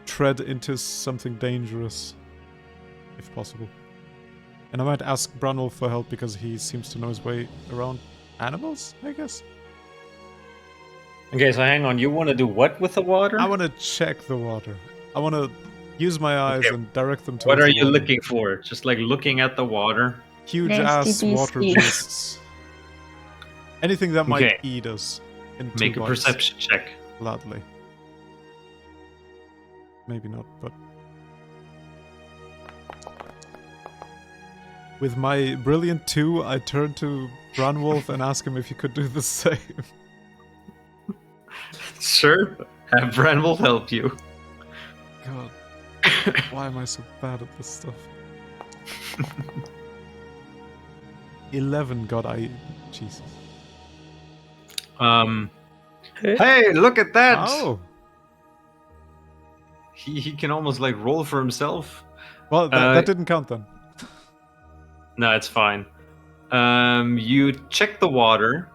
tread into something dangerous, if possible. And I might ask Branwolf for help, because he seems to know his way around animals, I guess. Okay, so hang on. You want to do what with the water? I want to check the water. I want to use my eyes Okay. and direct them towards What are the you water. looking for? Just like looking at the water? Huge Nasty ass water beasties. beasts. Anything that might Okay. eat us. In Make 2 a bites. perception check. Gladly. Maybe not, but... With my brilliant 2, I turn to Branwolf and ask him if he could do the same. Sure. Have Branwolf help you. God. Why am I so bad at this stuff? 11, God, Jesus. Hey, look at that! Oh! He can almost like roll for himself. Well, that didn't count then. No, it's fine. You check the water.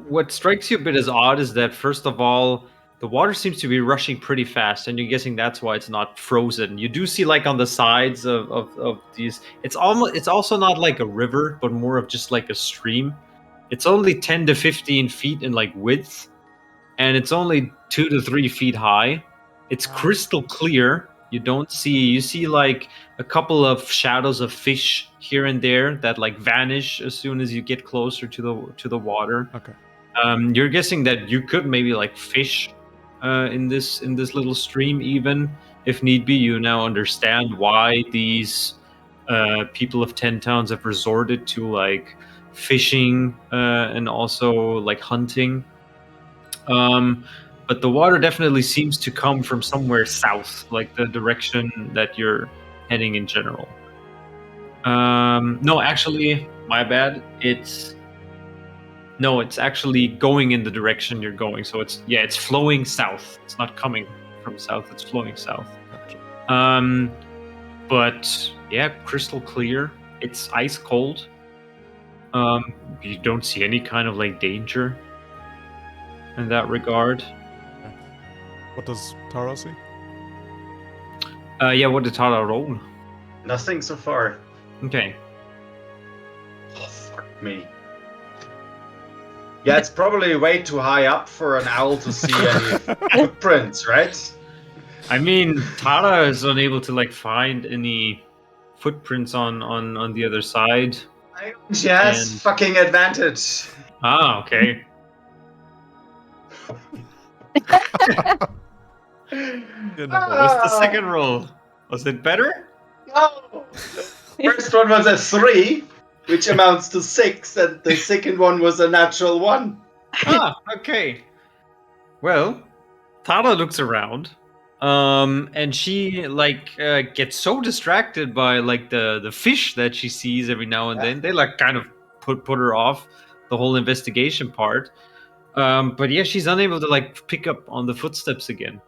What strikes you a bit as odd is that, first of all, the water seems to be rushing pretty fast, and you're guessing that's why it's not frozen. You do see, like, on the sides of these, it's also not like a river, but more of just like a stream. It's only 10 to 15 feet in like width, and it's only 2 to 3 feet high. It's crystal clear. You see like a couple of shadows of fish here and there that like vanish as soon as you get closer to the water. Okay. You're guessing that you could maybe like fish in this little stream, even if need be. You now understand why these people of 10 towns have resorted to like fishing and also like hunting. But the water definitely seems to come from somewhere south, like the direction that you're heading in general. No, actually, my bad. It's actually going in the direction you're going. So it's flowing south. It's not coming from south. It's flowing south. Gotcha. But yeah, crystal clear. It's ice cold. You don't see any kind of like danger in that regard. What does Tara see? Yeah, what did Tara roll? Nothing so far. Okay. Oh, fuck me. Yeah, it's probably way too high up for an owl to see any footprints, right? I mean, Tara is unable to like find any footprints on the other side. She has And- fucking advantage. Ah, okay. You know, What's the second roll? Was it better? No! The first one was a 3, which amounts to 6, and the second one was a natural 1. Ah, okay. Well, Tara looks around, and she like gets so distracted by like the fish that she sees every now and then. They like kind of put her off the whole investigation part. But yeah, she's unable to like pick up on the footsteps again.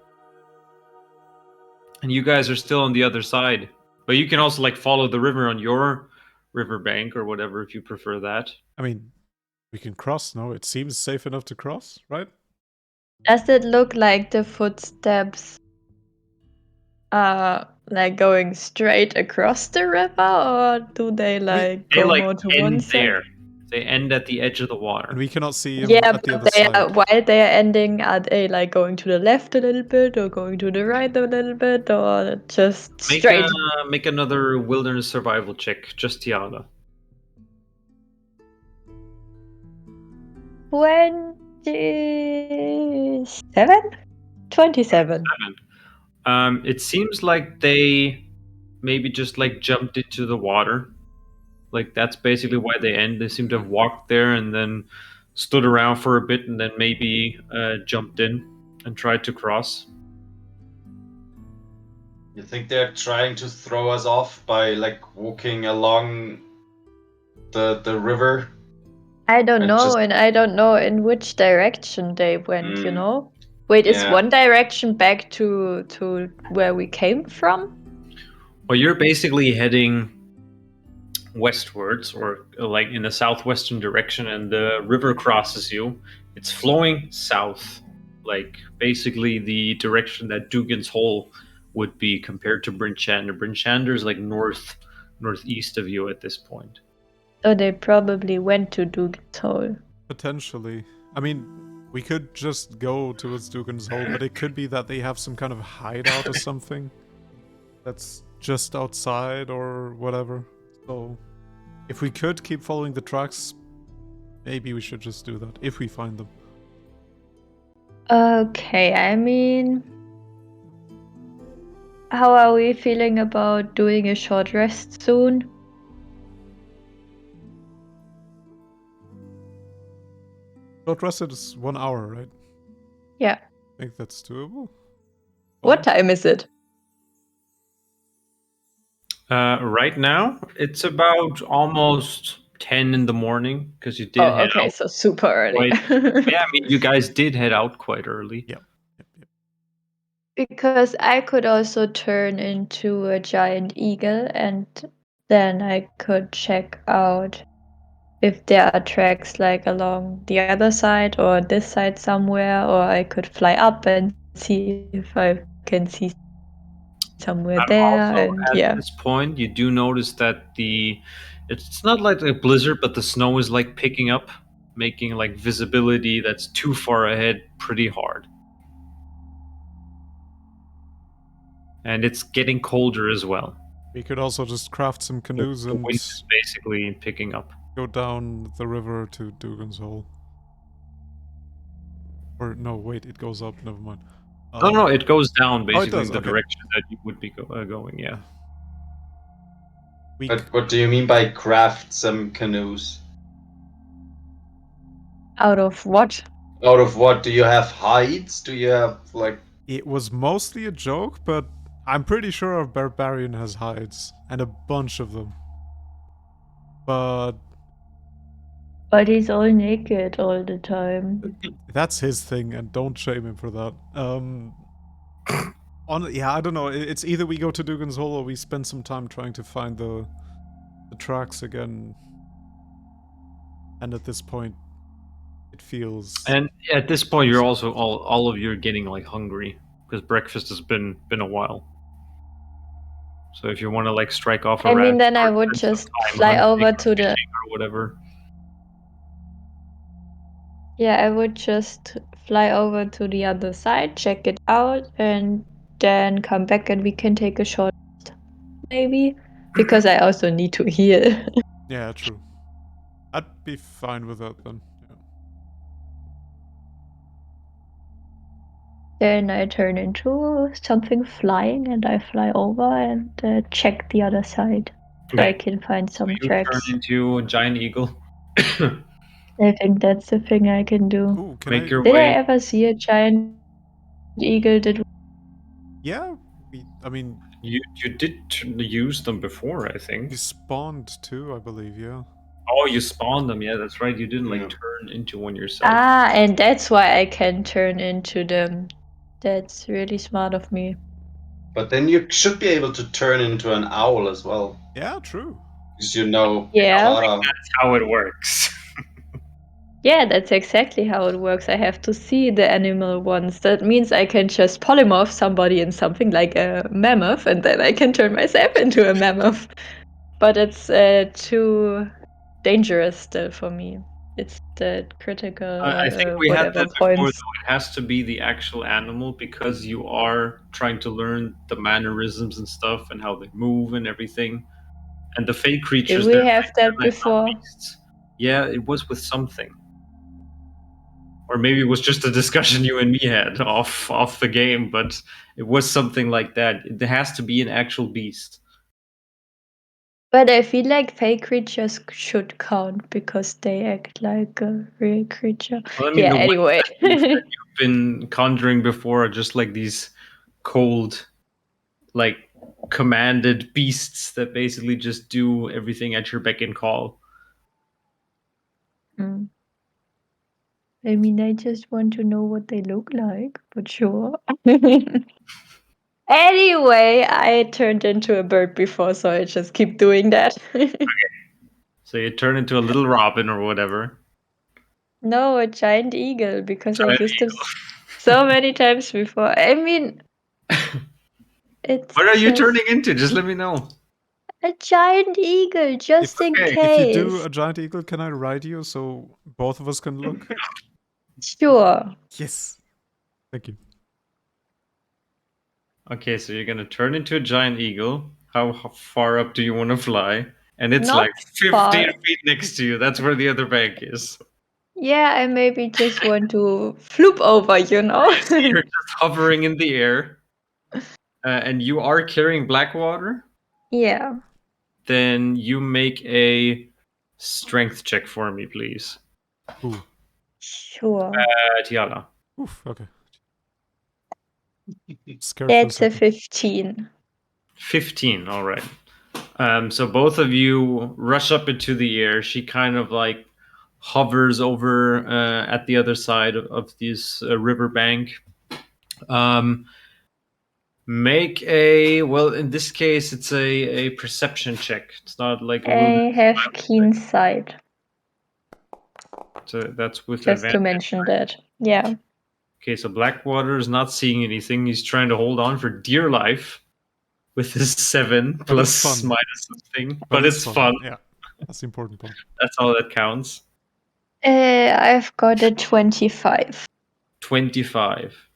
And you guys are still on the other side, but you can also like follow the river on your riverbank or whatever if you prefer that. I mean, we can cross, no? It seems safe enough to cross, right? Does it look like the footsteps are like going straight across the river, or do they like They go like more to end one side? there. They end at the edge of the water. And we cannot see him Yeah, at the but other they side. are, while they are ending, are they like going to the left a little bit, or going to the right a little bit, or just straight? Make another wilderness survival check, just Tiara. 27? 27. It seems like they maybe just like jumped into the water. Like that's basically why they end. They seem to have walked there and then stood around for a bit and then maybe jumped in and tried to cross. You think they're trying to throw us off by like walking along the river? I don't And know, just- and I don't know in which direction they went, you know? Wait, is Yeah. one direction back to where we came from? Well, you're basically heading westwards or like in the southwestern direction and the river crosses you. It's flowing south, like basically the direction that Dougan's Hole would be compared to Bryn Shander. Bryn Shander is like northeast of you at this point. So they probably went to Dougan's Hole. Potentially. I mean, we could just go towards Dougan's Hole, but it could be that they have some kind of hideout or something that's just outside or whatever. So, if we could keep following the tracks, maybe we should just do that, if we find them. Okay, I mean, how are we feeling about doing a short rest soon? Short rested is 1 hour, right? Yeah. I think that's doable. What time is it? Right now, it's about almost 10 in the morning because you did head okay, out. so super early. Yeah, I mean, you guys did head out quite early. Yep. Because I could also turn into a giant eagle, and then I could check out if there are tracks like along the other side or this side somewhere, or I could fly up and see if I can see somewhere there. Also, And at yeah, this point, you do notice that it's not like a blizzard, but the snow is like picking up, making like visibility that's too far ahead pretty hard. And it's getting colder as well. We could also just craft some canoes The and wind is basically picking up. go down the river to Dougan's Hole. Or no, wait, it goes up. Never mind. No, it goes down basically does, in the okay. direction that you would be going. Yeah. But what do you mean by craft some canoes? out of what? Out of what? Do you have hides? Do you have like... It was mostly a joke, but I'm pretty sure our barbarian has hides. And a bunch of them. But But he's all naked all the time. that's his thing, and don't shame him for that. Yeah, I don't know. It's either we go to Dougan's Hole or we spend some time trying to find the tracks again. And at this point, it feels. And at this point, you're also all of you are getting like hungry because breakfast has been a while. So if you want to like strike off a I mean, ration then I or would spend some just time fly hunting over or to the. fishing or whatever. Yeah, I would just fly over to the other side, check it out, and then come back and we can take a short rest, maybe. Because I also need to heal. Yeah, true. I'd be fine with that then. Yeah. Then I turn into something flying and I fly over and check the other side. So I can find some You tracks. turn into a giant eagle. I think that's the thing I can do. Ooh, can Make I? your Did way. I ever see a giant eagle that Yeah, I mean, You did use them before, I think. we spawned too, I believe. Yeah. Oh, you spawned them. Yeah, that's right. You didn't like Yeah. turn into one yourself. and that's why I can turn into them. That's really smart of me. But then you should be able to turn into an owl as well. Yeah, true. Because you know Yeah. Nakarada. That's how it works. Yeah, that's exactly how it works. I have to see the animal once. That means I can just polymorph somebody in something like a mammoth, and then I can turn myself into a mammoth. But it's too dangerous still for me. It's the critical I think we had whatever that before, points. though. It has to be the actual animal because you are trying to learn the mannerisms and stuff and how they move and everything. And the fake creatures, Did we have that they're like not before? beasts. Yeah, it was with something. Or maybe it was just a discussion you and me had off the game, but it was something like that. It has to be an actual beast. But I feel like fake creatures should count because they act like a real creature. Well, I mean, Yeah, the ones anyway. that you've been conjuring before are just like these cold, like commanded beasts that basically just do everything at your beck and call. Mm. I mean, I just want to know what they look like, but sure. Anyway, I turned into a bird before, so I just keep doing that. So you turn into a little robin or whatever. No, a giant eagle, because Giant I've used them so many times before. I mean, it's What are you just turning into? Just let me know. a giant eagle, just in Okay. If you do case. a giant eagle, can I ride you so both of us can look? Sure. Yes. Thank you. Okay, so you're gonna turn into a giant eagle. How far up do you want to fly? And it's Not like 15 far. feet next to you. That's where the other bank is. Yeah, I maybe just want to floop over, you know? You're just hovering in the air, and you are carrying black water. Yeah. Then you make a strength check for me, please. Ooh. Sure. Tiala. Oof. Okay. Scared for a That's a second. 15. 15. All right. So both of you rush up into the air. She kind of like hovers over at the other side of this riverbank. Make a, well, in this case, it's a perception check. It's not like a I wilderness have survival keen sight, check. So that's with just to advantage. mention that. Yeah. Okay, so Blackwater is not seeing anything. He's trying to hold on for dear life with his 7 But plus it's fun. minus something. But it's fun. Yeah. That's the important part. That's all that counts. I've got a 25. 25.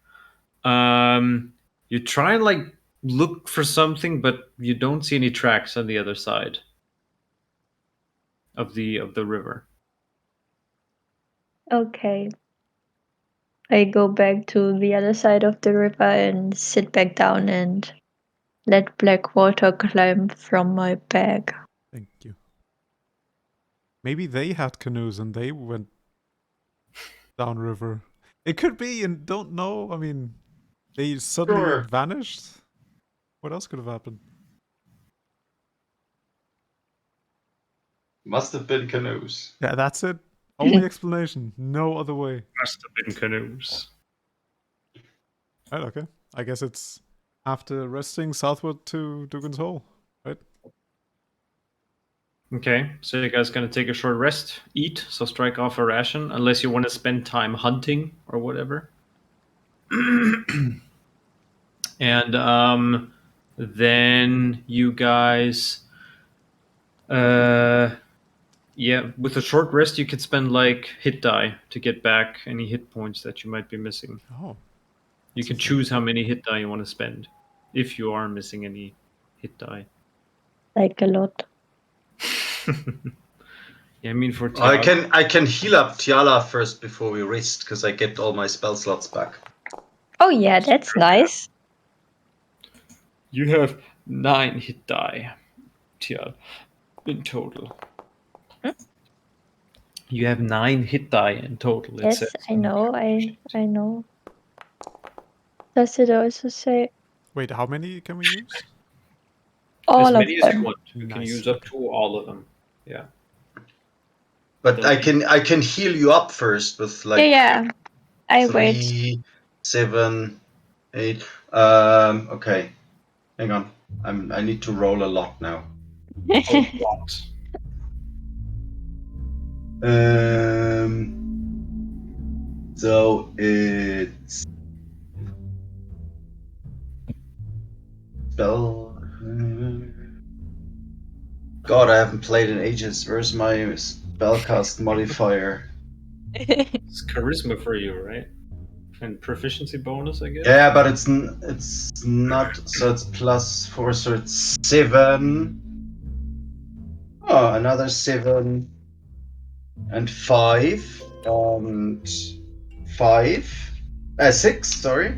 You try and like look for something, but you don't see any tracks on the other side of the river. Okay. I go back to the other side of the river and sit back down and let Blackwater climb from my bag. Thank you. Maybe they had canoes and they went downriver. It could be, and don't know. I mean, they suddenly Sure. vanished. What else could have happened? Must have been canoes. Yeah, that's it. Only explanation. No other way. Must have been canoes. Right, okay. I guess it's after resting southward to Dougan's Hole, right? Okay, so you guys gonna take a short rest, eat, so strike off a ration, unless you want to spend time hunting or whatever. And then you guys, yeah, with a short rest, you could spend like hit die to get back any hit points that you might be missing. Oh. You can choose how many hit die you want to spend, if you are missing any hit die. Like a lot. Yeah, I mean for Tiala. I can heal up Tiala first before we rest, because I get all my spell slots back. Oh yeah, that's nice. You have 9 hit die, Tiala, in total. You have 9 hit die in total. Yes, I know. I know. Does it also say Wait, how many can we use? all as of many as them? you want. You can use up to all of them. Yeah. But I can heal you up first with like Yeah. I 3, wait. 7, 8. Okay. Hang on. I need to roll a lot now. Oh, what? So it's spell. God, I haven't played in ages. Where's my spellcast modifier? It's charisma for you, right? And proficiency bonus, I guess. Yeah, but it's not. So it's +4, so it's 7. Oh, another 7 and 5 and 5. 6. Sorry.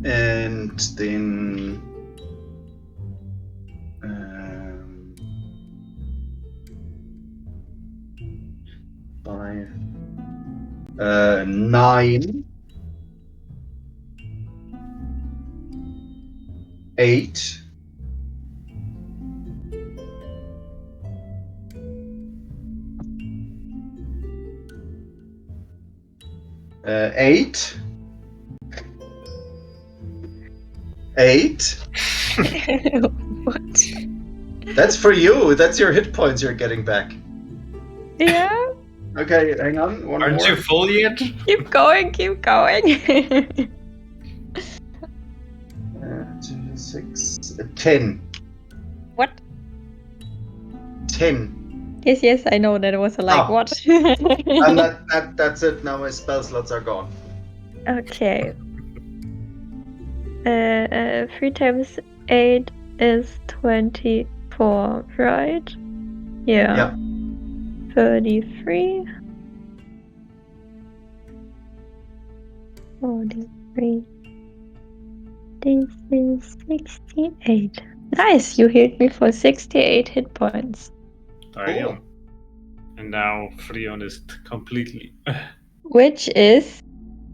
And then 5, 9, 8, 8, 8. What? That's for you. That's your hit points you're getting back. Yeah. Okay, hang on. One Aren't more. you full yet? Keep going. Keep going. 2, 6, 10. What? 10. Yes, I know that was like what? And that's it. Now my spell slots are gone. Okay. 3 times 8 is 24, right? Yeah. 33. 43. This is 68. Nice, you hit me for 68 hit points. Cool. And now Freon is completely. Which is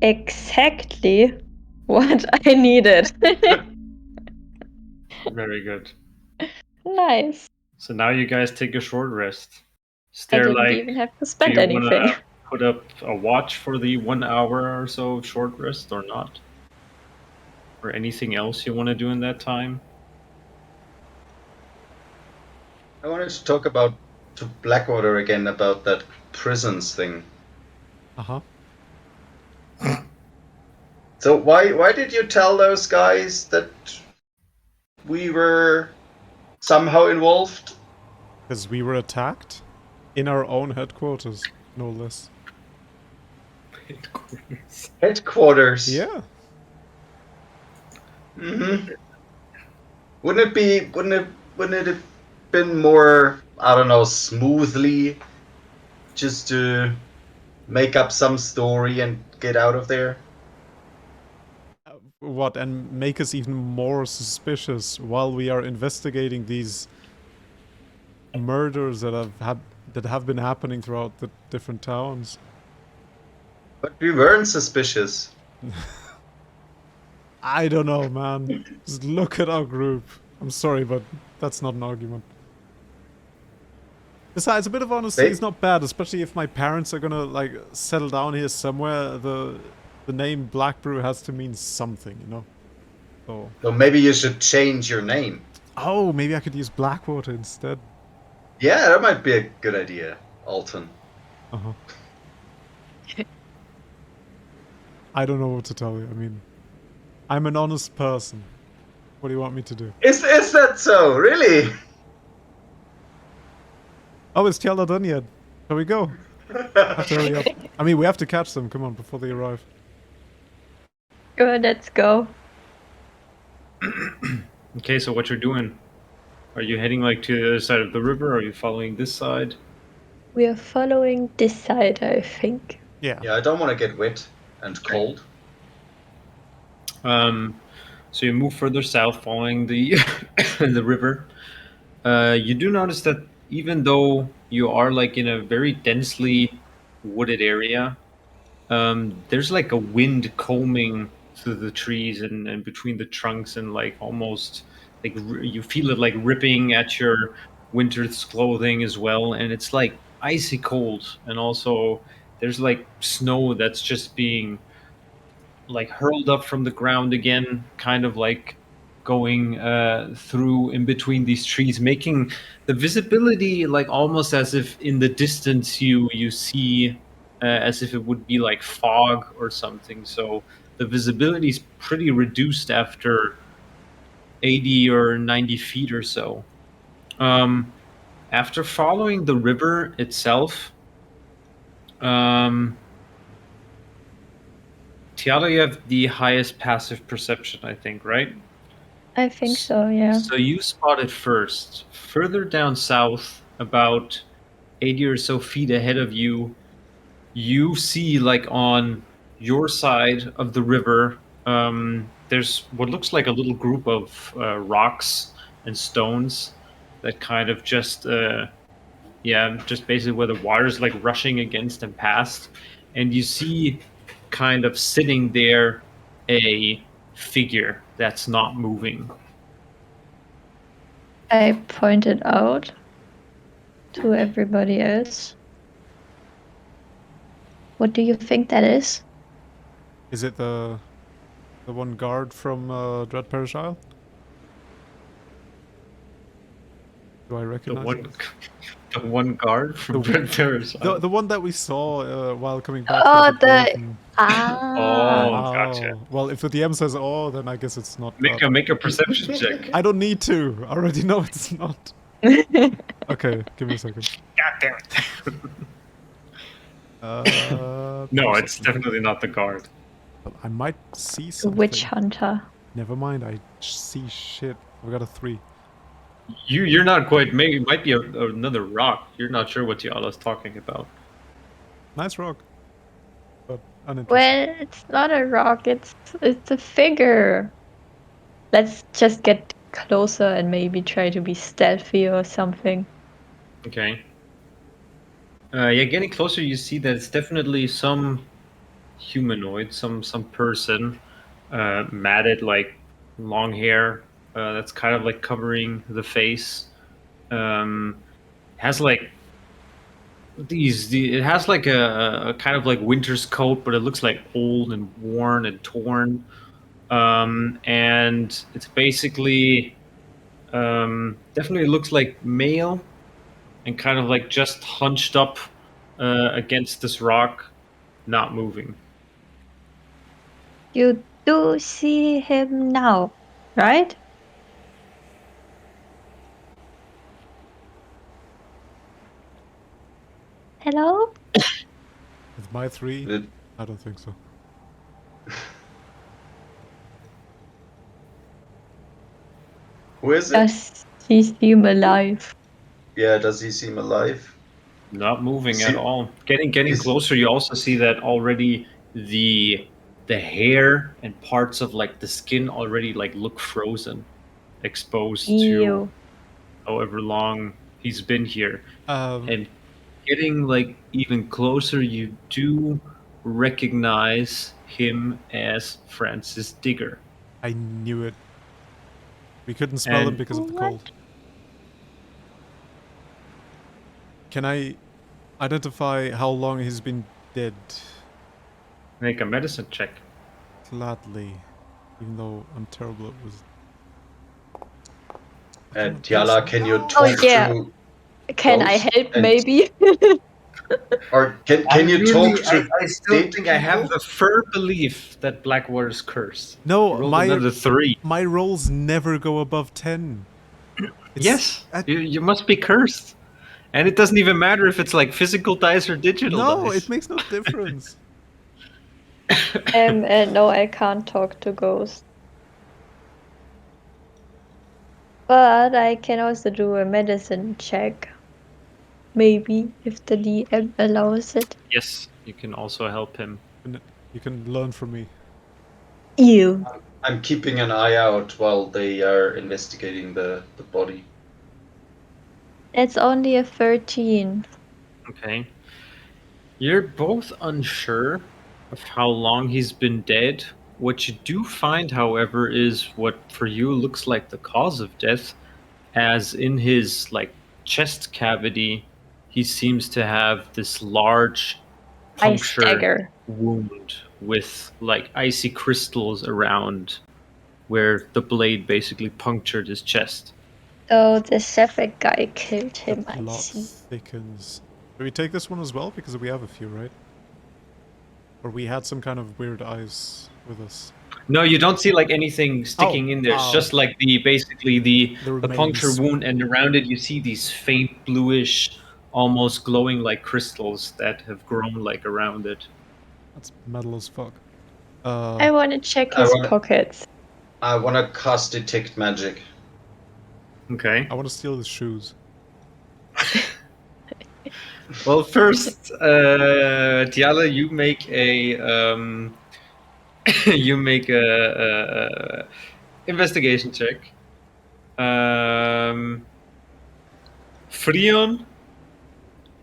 exactly what I needed. Very good. Nice. So now you guys take a short rest. Is I there didn't like, even have to do spend you anything. want to put up a watch for the 1 hour or so short rest or not? Or anything else you want to do in that time? I wanted to talk to Blackwater again about that prisons thing. Uh-huh. So why did you tell those guys that we were somehow involved? Because we were attacked in our own headquarters, no less. Headquarters. Yeah. Mm-hmm. Wouldn't it have been more, I don't know, smoothly just to make up some story and get out of there? What, and make us even more suspicious while we are investigating these murders that have been happening throughout the different towns. But we weren't suspicious. I don't know, man. Just look at our group. I'm sorry, but that's not an argument. Besides, a bit of honesty is not bad, especially if my parents are gonna, like, settle down here somewhere. the name Black Brew has to mean something, you know? So... So maybe you should change your name. Oh, maybe I could use Blackwater instead. Yeah, that might be a good idea, Alton. Uh-huh. I don't know what to tell you. I mean, I'm an honest person. What do you want me to do? Is that so? Really? Oh, it's still not done yet. Shall we go? I have to hurry up. I mean, we have to catch them. Come on, before they arrive. Good, let's go. Okay, so what you're doing? Are you heading like to the other side of the river? Or are you following this side? We are following this side, I think. Yeah. Yeah, I don't want to get wet and cold. So you move further south, following the the river. You do notice that even though you are like in a very densely wooded area, there's like a wind combing through the trees and between the trunks, and like almost like you feel it like ripping at your winter's clothing as well, and it's like icy cold, and also there's like snow that's just being like hurled up from the ground again, kind of like going through in between these trees, making the visibility like almost as if in the distance you see as if it would be like fog or something. So the visibility is pretty reduced after 80 or 90 feet or so. After following the river itself, Tiago, you have the highest passive perception, I think, right? I think so, yeah. So you spotted first, further down south, about 80 or so feet ahead of you, you see like on your side of the river, there's what looks like a little group of rocks and stones that kind of just, just basically where the water's like rushing against and past. And you see kind of sitting there a figure that's not moving. I pointed out to everybody else. What do you think that is? Is it the one guard from Dread Parish Isle? Do I recognize it? The one guard from The- Red Terrace. The one that we saw while coming back. Oh, from the... Oh, gotcha. Well, if the DM says "oh," then I guess it's not. Make a perception check. I don't need to. I already know it's not. Okay, give me a second. God damn it. No, it's definitely not the guard. But I might see The something. witch hunter. Never mind, I see shit. We got a 3. You're not quite. Maybe it might be another rock. You're not sure what Tiala's talking about. Nice rock. But uninteresting. Well, it's not a rock, it's a figure. Let's just get closer and maybe try to be stealthy or something. Okay. Getting closer, you see that it's definitely some humanoid, some person, matted, like long hair. That's kind of like covering the face. Has like it has like a kind of like winter's coat, but it looks like old and worn and torn. And it's basically definitely looks like male and kind of like just hunched up against this rock, not moving. You do see him now, right? Hello? With my 3, I don't think so. Who is it? Does he seem alive? Yeah, does he seem alive? Not moving at all. Getting closer, you also see that already the hair and parts of like the skin already like look frozen, exposed to however long he's been here. And getting like even closer, you do recognize him as Francis Digger. I knew it. We couldn't spell him because of the cold. Can I identify how long he's been dead? Make a medicine check. Gladly. Even though I'm terrible at wisdom. Tiala, can you Oh talk yeah. to Can I ghosts? help maybe? Or can you talk to I still dead think I have people? the firm belief that Blackwater's cursed. No, Rolled another 3. my rolls never go above 10. Yes, you must be cursed. And it doesn't even matter if it's like physical dice or digital No, dice. it makes no difference. No, I can't talk to ghosts. But I can also do a medicine check. Maybe, if the DM allows it. Yes, you can also help him. You can learn from me. Ew. I'm keeping an eye out while they are investigating the body. It's only a 13. Okay. You're both unsure of how long he's been dead. What you do find, however, is what for you looks like the cause of death, as in his like chest cavity, he seems to have this large I puncture stagger. wound with like icy crystals around where the blade basically punctured his chest. So the Sephic guy killed him, The I plot see. thickens. Do we take this one as well? Because we have a few, right? Or we had some kind of weird eyes with us. No, you don't see like anything sticking in there. It's just like the puncture remains. wound, and around it you see these faint bluish, almost glowing like crystals that have grown like around it. That's metal as fuck. I want to check his pockets. I want to cast detect magic. Okay. I want to steal his shoes. Well, first, Tiala, you make a you make a investigation check. Freon,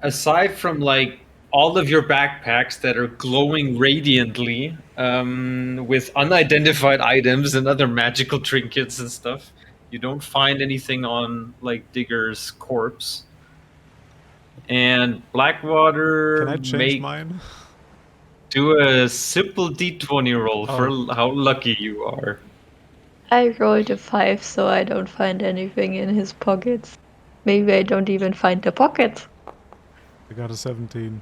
aside from like all of your backpacks that are glowing radiantly with unidentified items and other magical trinkets and stuff, you don't find anything on like Digger's corpse. And Blackwater, Can I change mine? Do a simple d20 roll for how lucky you are. I rolled a 5, so I don't find anything in his pockets. Maybe I don't even find the pockets. I got a 17.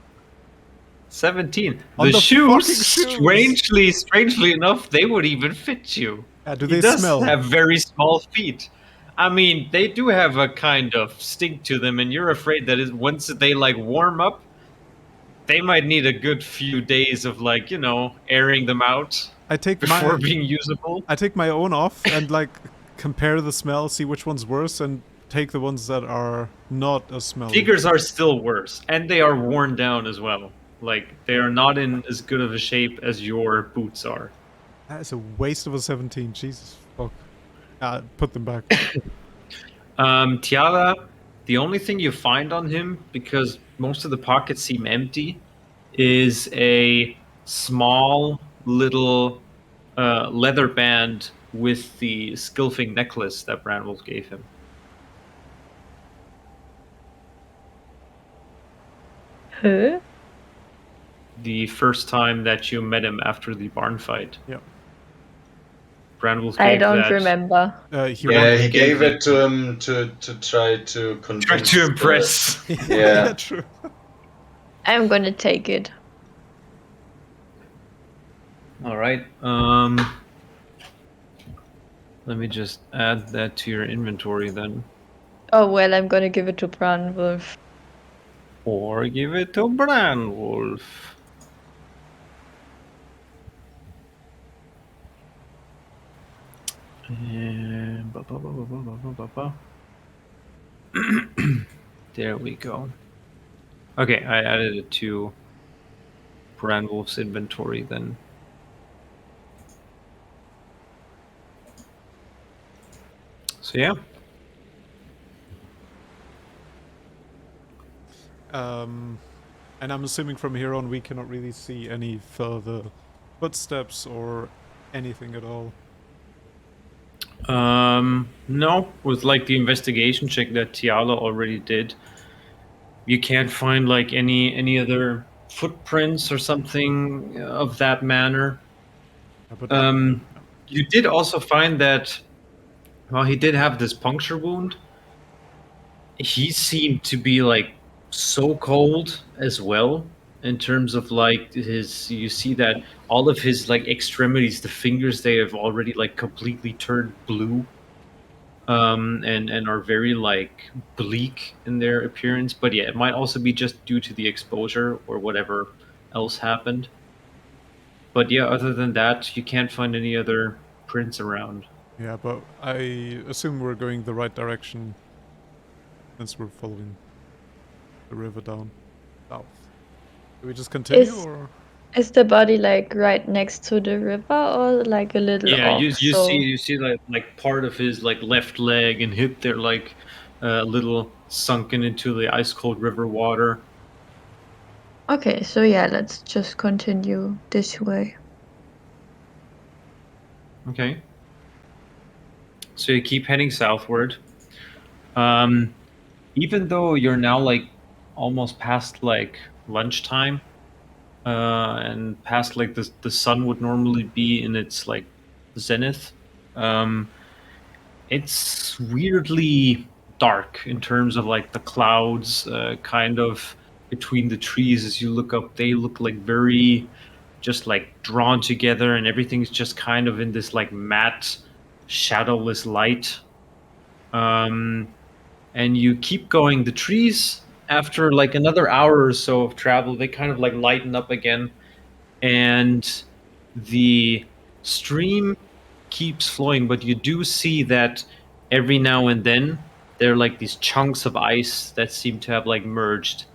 17. On the shoes, shoes! strangely enough, they would even fit you. Do He they does smell? have very small feet. I mean, they do have a kind of stink to them, and you're afraid that once they like warm up, they might need a good few days of like, airing them out before being usable. I take my own off and like compare the smell, see which one's worse, and take the ones that are not as smelly. Tigers are still worse, and they are worn down as well. Like, they are not in as good of a shape as your boots are. That is a waste of a 17. Jesus fuck. Put them back. Tiala, the only thing you find on him, because most of the pockets seem empty, is a small little leather band with the Skilfing necklace that Branwolf gave him. Huh? The first time that you met him after the barn fight. Yep. Branwolf I don't remember. He gave it to him to try to convince. Try to impress. Yeah, true. I'm gonna take it. All right. Let me just add that to your inventory then. Oh well, I'm gonna give it to Branwolf. Or give it to Branwolf. And there we go. Okay, I added it to Branwolf's inventory then. So yeah. And I'm assuming from here on we cannot really see any further footsteps or anything at all. No, with like the investigation check that Tiala already did, you can't find like any other footprints or something of that manner. Yeah, but You did also find that while he did have this puncture wound, he seemed to be like so cold as well in terms of like his you see that all of his like extremities, the fingers, they have already like completely turned blue, and are very like bleak in their appearance. But yeah, it might also be just due to the exposure or whatever else happened. But yeah, other than that, you can't find any other prints around. yeah, but I assume we're going the right direction since we're following the river down south. Do we just continue or? Is the body like right next to the river or like a little Yeah, off? you see like part of his like left leg and hip, they're like a little sunken into the ice cold river water. Okay, so yeah, let's just continue this way. Okay. So you keep heading southward. Even though you're now like almost past like lunchtime, and past like the sun would normally be in its like zenith, it's weirdly dark in terms of like the clouds, kind of between the trees as you look up. They look like very just like drawn together, and everything's just kind of in this like matte, shadowless light. And you keep going. The trees, after like another hour or so of travel, they kind of like lighten up again, and the stream keeps flowing. But you do see that every now and then there are like these chunks of ice that seem to have like merged.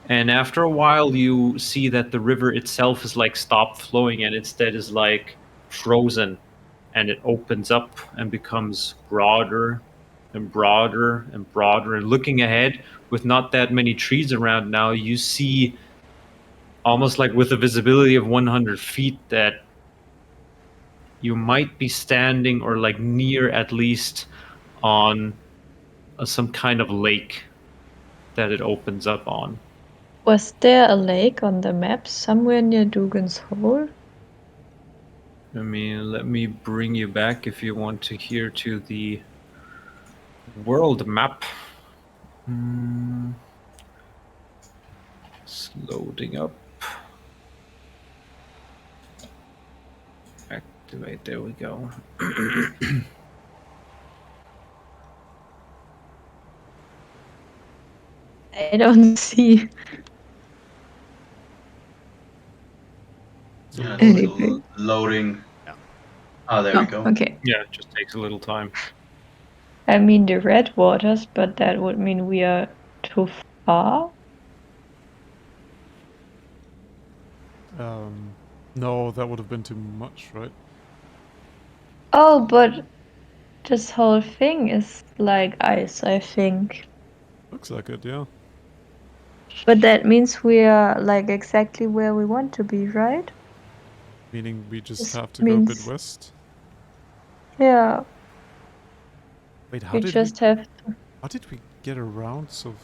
And after a while, you see that the river itself is like stopped flowing and instead is like frozen, and it opens up and becomes broader and broader and broader. And looking ahead, with not that many trees around now, you see almost like with a visibility of 100 feet that you might be standing or like near at least on some kind of lake that it opens up on. Was there a lake on the map somewhere near Dougan's hole? I mean, let me bring you back if you want to hear to the world map. It's loading up. Activate, there we go. I don't see Yeah, it's anything. still loading. Yeah. Ah, there we go. Okay. Yeah, it just takes a little time. I mean the red waters, but that would mean we are too far. No, that would have been too much, right? Oh, but this whole thing is like ice, I think. Looks like it, yeah. But that means we are like exactly where we want to be, right? Meaning we just This have to go a bit means- west. Yeah, Wait, we just have to. how did we get around so?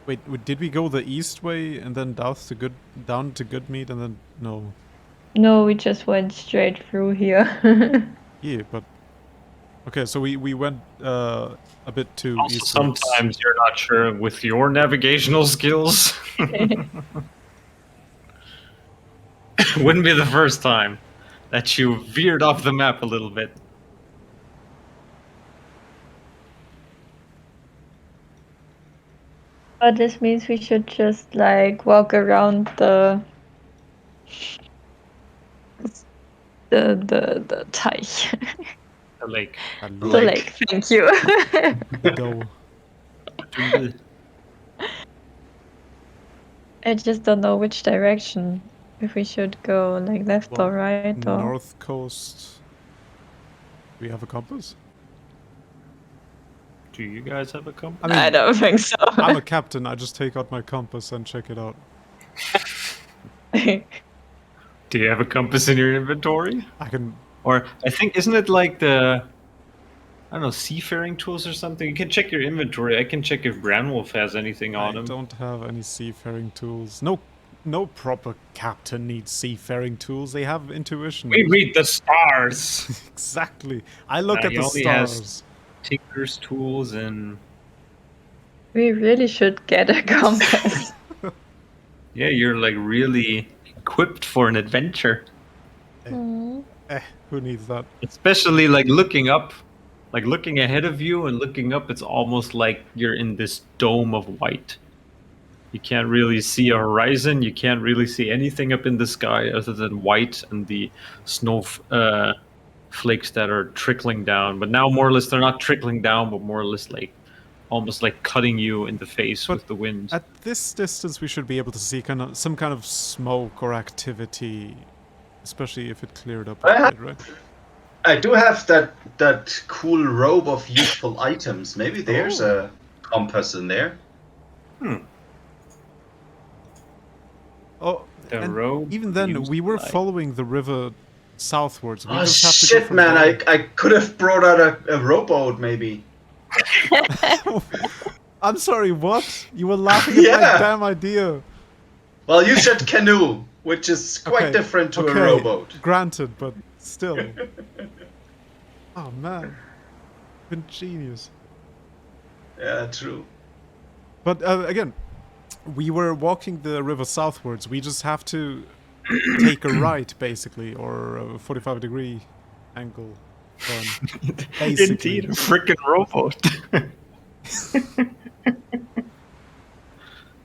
Wait, did we go the east way and then down to Goodmead and then no? No, we just went straight through here. Yeah, but okay, so we went a bit too Also, eastwards. sometimes you're not sure with your navigational skills. Wouldn't be the first time that you veered off the map a little bit. But this means we should just like walk around the Teich. The lake. The lake, thank you. The dough. I just don't know which direction. If we should go like left Well, or right or North coast. Do we have a compass? Do you guys have a compass? I mean, I don't think so. I'm a captain. I just take out my compass and check it out. Do you have a compass in your inventory? I can. Or I think isn't it like the I don't know, seafaring tools or something. You can check your inventory. I can check if Branwolf has anything on him. I don't have any seafaring tools. No proper captain needs seafaring tools. They have intuition. We read the stars. Exactly. I look at he the only stars. has Tinker's tools and... We really should get a compass. Yeah, you're like really equipped for an adventure. Mm. Who needs that? Especially like looking up, like looking ahead of you and looking up, it's almost like you're in this dome of white. You can't really see a horizon. You can't really see anything up in the sky other than white and the snow flakes that are trickling down. But now more or less they're not trickling down, but more or less like almost like cutting you in the face with the wind. At this distance, we should be able to see some kind of smoke or activity, especially if it cleared up a bit, right? I do have that cool robe of useful items. Maybe there's a compass in there. Oh, the road. Even then, we were following the river southwards. We just have to shit, go from man! there. I could have brought out a rowboat, maybe. I'm sorry, what? You were laughing at my damn idea. Well, you said canoe, which is quite different to a rowboat. Granted, but still. Oh man, been genius. Yeah, true. But again, we were walking the river southwards. We just have to take a right, basically, or a 45-degree angle. Indeed, a freaking rowboat.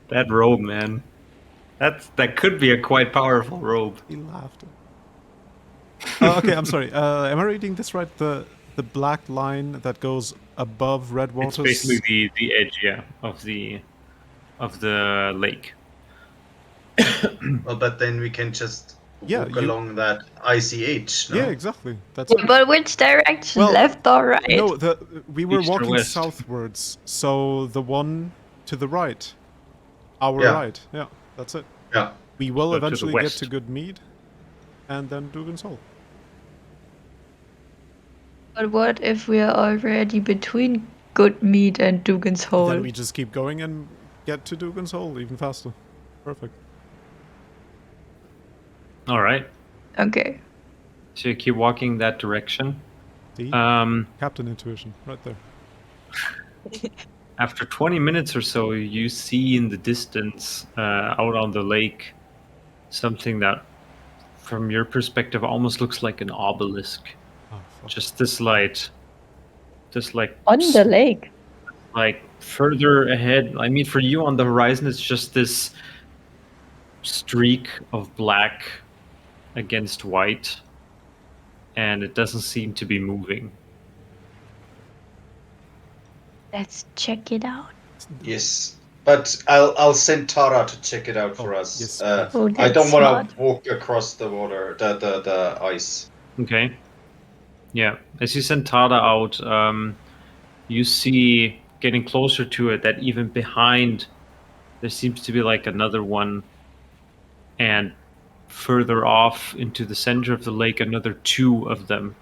That robe, man. That could be a quite powerful robe. He laughed. Okay, I'm sorry. Am I reading this right? The black line that goes above Red Waters. It's basically the edge, of the lake. Well, but then we can just walk along that icy edge. No? Yeah, exactly. That's But which direction, left or right? No, we were East or walking west? southwards, so the one to the right, our right. Yeah, that's it. Yeah. We will to the eventually get west. to Good Mead, and then Dougan's Hole. But what if we are already between Good Mead and Dougan's Hole? Then we just keep going and get to Dougan's Hole even faster. Perfect. All right. Okay. So you keep walking that direction. See? Captain Intuition, right there. After 20 minutes or so, you see in the distance, out on the lake, something that, from your perspective, almost looks like an obelisk. Oh, fuck. Just this light. On the lake. Like further ahead. I mean, for you on the horizon, it's just this streak of black against white, and it doesn't seem to be moving. Let's check it out. Yes, but I'll send Tara to check it out for us. Yes, I don't want to walk across the water, the ice. Okay. Yeah. As you send Tada out, you see, getting closer to it, that even behind, there seems to be like another one, and further off into the center of the lake, another two of them.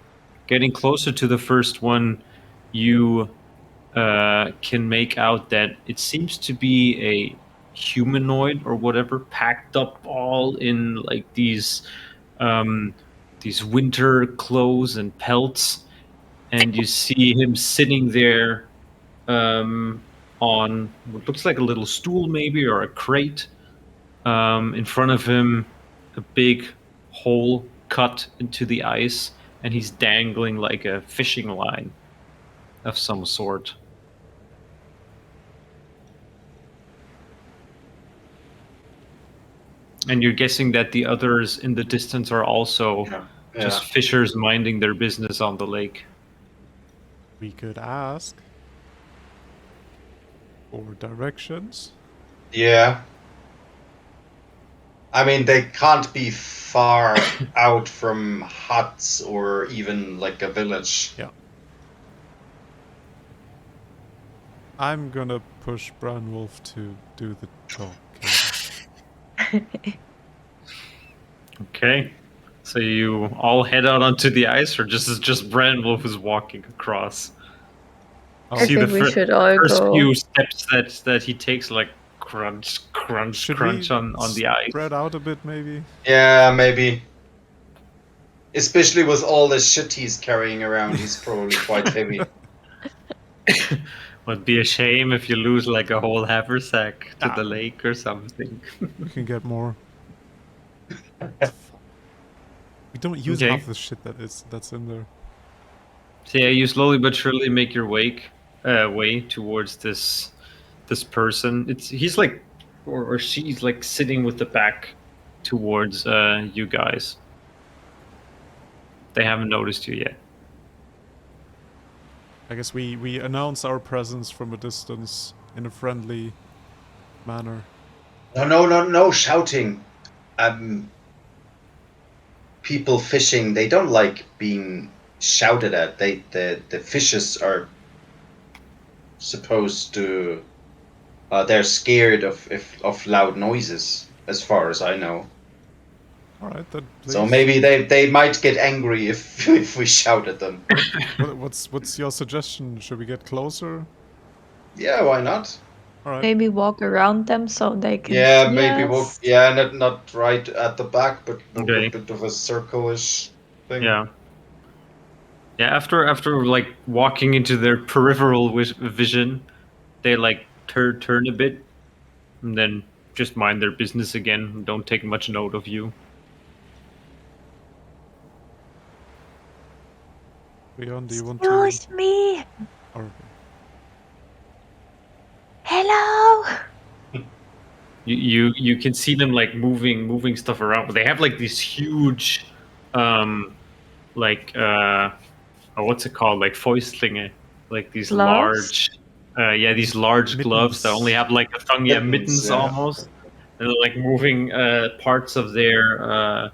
Getting closer to the first one, you can make out that it seems to be a humanoid or whatever, packed up all in like these winter clothes and pelts, and you see him sitting there on what looks like a little stool maybe, or a crate. In front of him, a big hole cut into the ice, and he's dangling like a fishing line of some sort. And you're guessing that the others in the distance are also just fishers minding their business on the lake. We could ask for directions. Yeah. I mean, they can't be far out from huts or even like a village. Yeah. I'm gonna push Branwolf to do the talking. Okay. So you all head out onto the ice, or just Branwolf is walking across? Oh. I think we should all first go. few steps that he takes, like crunch, crunch, Should crunch we on the ice. spread out a bit, maybe? Yeah, maybe. Especially with all the shit he's carrying around, he's probably quite heavy. Would be a shame if you lose like a whole haversack to the lake or something. We can get more. We don't use Okay. half the shit that's in there. So yeah, you slowly but surely make your way towards this person. He's like, or she's like sitting with the back towards you guys. They haven't noticed you yet. I guess we announce our presence from a distance in a friendly manner. No, shouting. People fishing, they don't like being shouted at. The fishes are supposed to. They're scared of loud noises, as far as I know. All right, then. Please. So maybe they might get angry if we shout at them. What's your suggestion? Should we get closer? Yeah, why not? All right. Maybe walk around them so they can Yeah, see maybe us. walk. Yeah, not right at the back, but Okay. a bit of a circle-ish thing. Yeah. Yeah. After like walking into their peripheral vision, they like turn a bit, and then just mind their business again. Don't take much note of you. Leon, do you want to? Excuse me. Or, Hello. You can see them like moving stuff around, but they have like these huge, like what's it called, like Fäustlinge, like these Gloves? large, these large gloves that only have like a thumb, mittens Yeah. almost. And they're like moving parts of their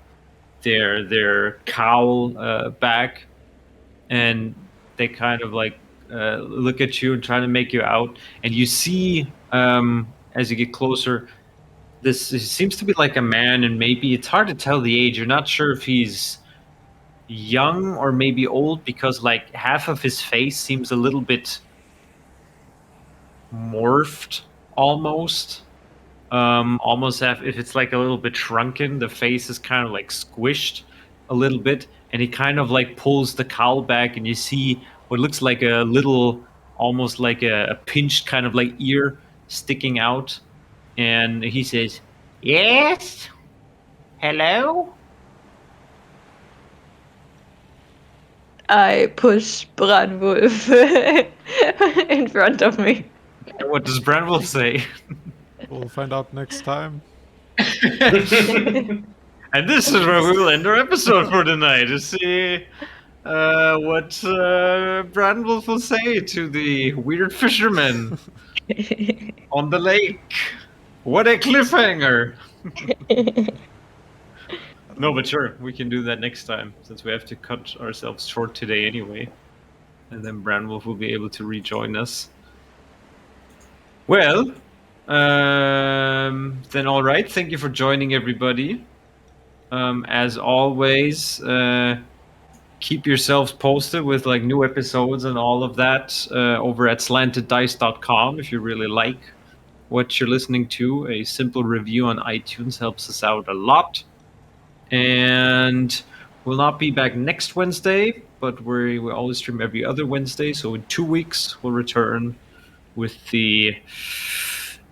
cowl back, and they kind of like look at you and try to make you out, and you see as you get closer. This seems to be like a man, and maybe it's hard to tell the age. You're not sure if he's young or maybe old, because like half of his face seems a little bit morphed, almost. Almost if it's like a little bit shrunken. The face is kind of like squished a little bit, and he kind of like pulls the cowl back, and you see what looks like a little, almost like a pinched kind of like ear sticking out. And he says, "Yes? Hello?" I push Branwolf in front of me. And what does Branwolf say? we'll find out next time. And this is where we will end our episode for tonight, to see what Branwolf will say to the weird fisherman on the lake. What a cliffhanger! No, but sure, we can do that next time, since we have to cut ourselves short today anyway. And then Branwolf will be able to rejoin us. Well, then all right. Thank you for joining, everybody. As always, keep yourselves posted with like new episodes and all of that over at slanteddice.com. If you really like what you're listening to, a simple review on iTunes helps us out a lot. And we'll not be back next Wednesday, but we always stream every other Wednesday. So in 2 weeks, we'll return with the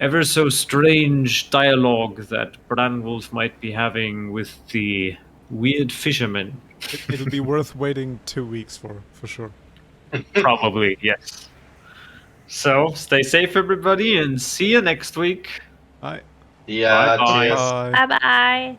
ever so strange dialogue that Branwolf might be having with the weird fisherman. It'll be worth waiting 2 weeks for sure. Probably, yes. So stay safe, everybody, and see you next week. Bye. Yeah, Bye-bye. cheers. Bye. Bye bye.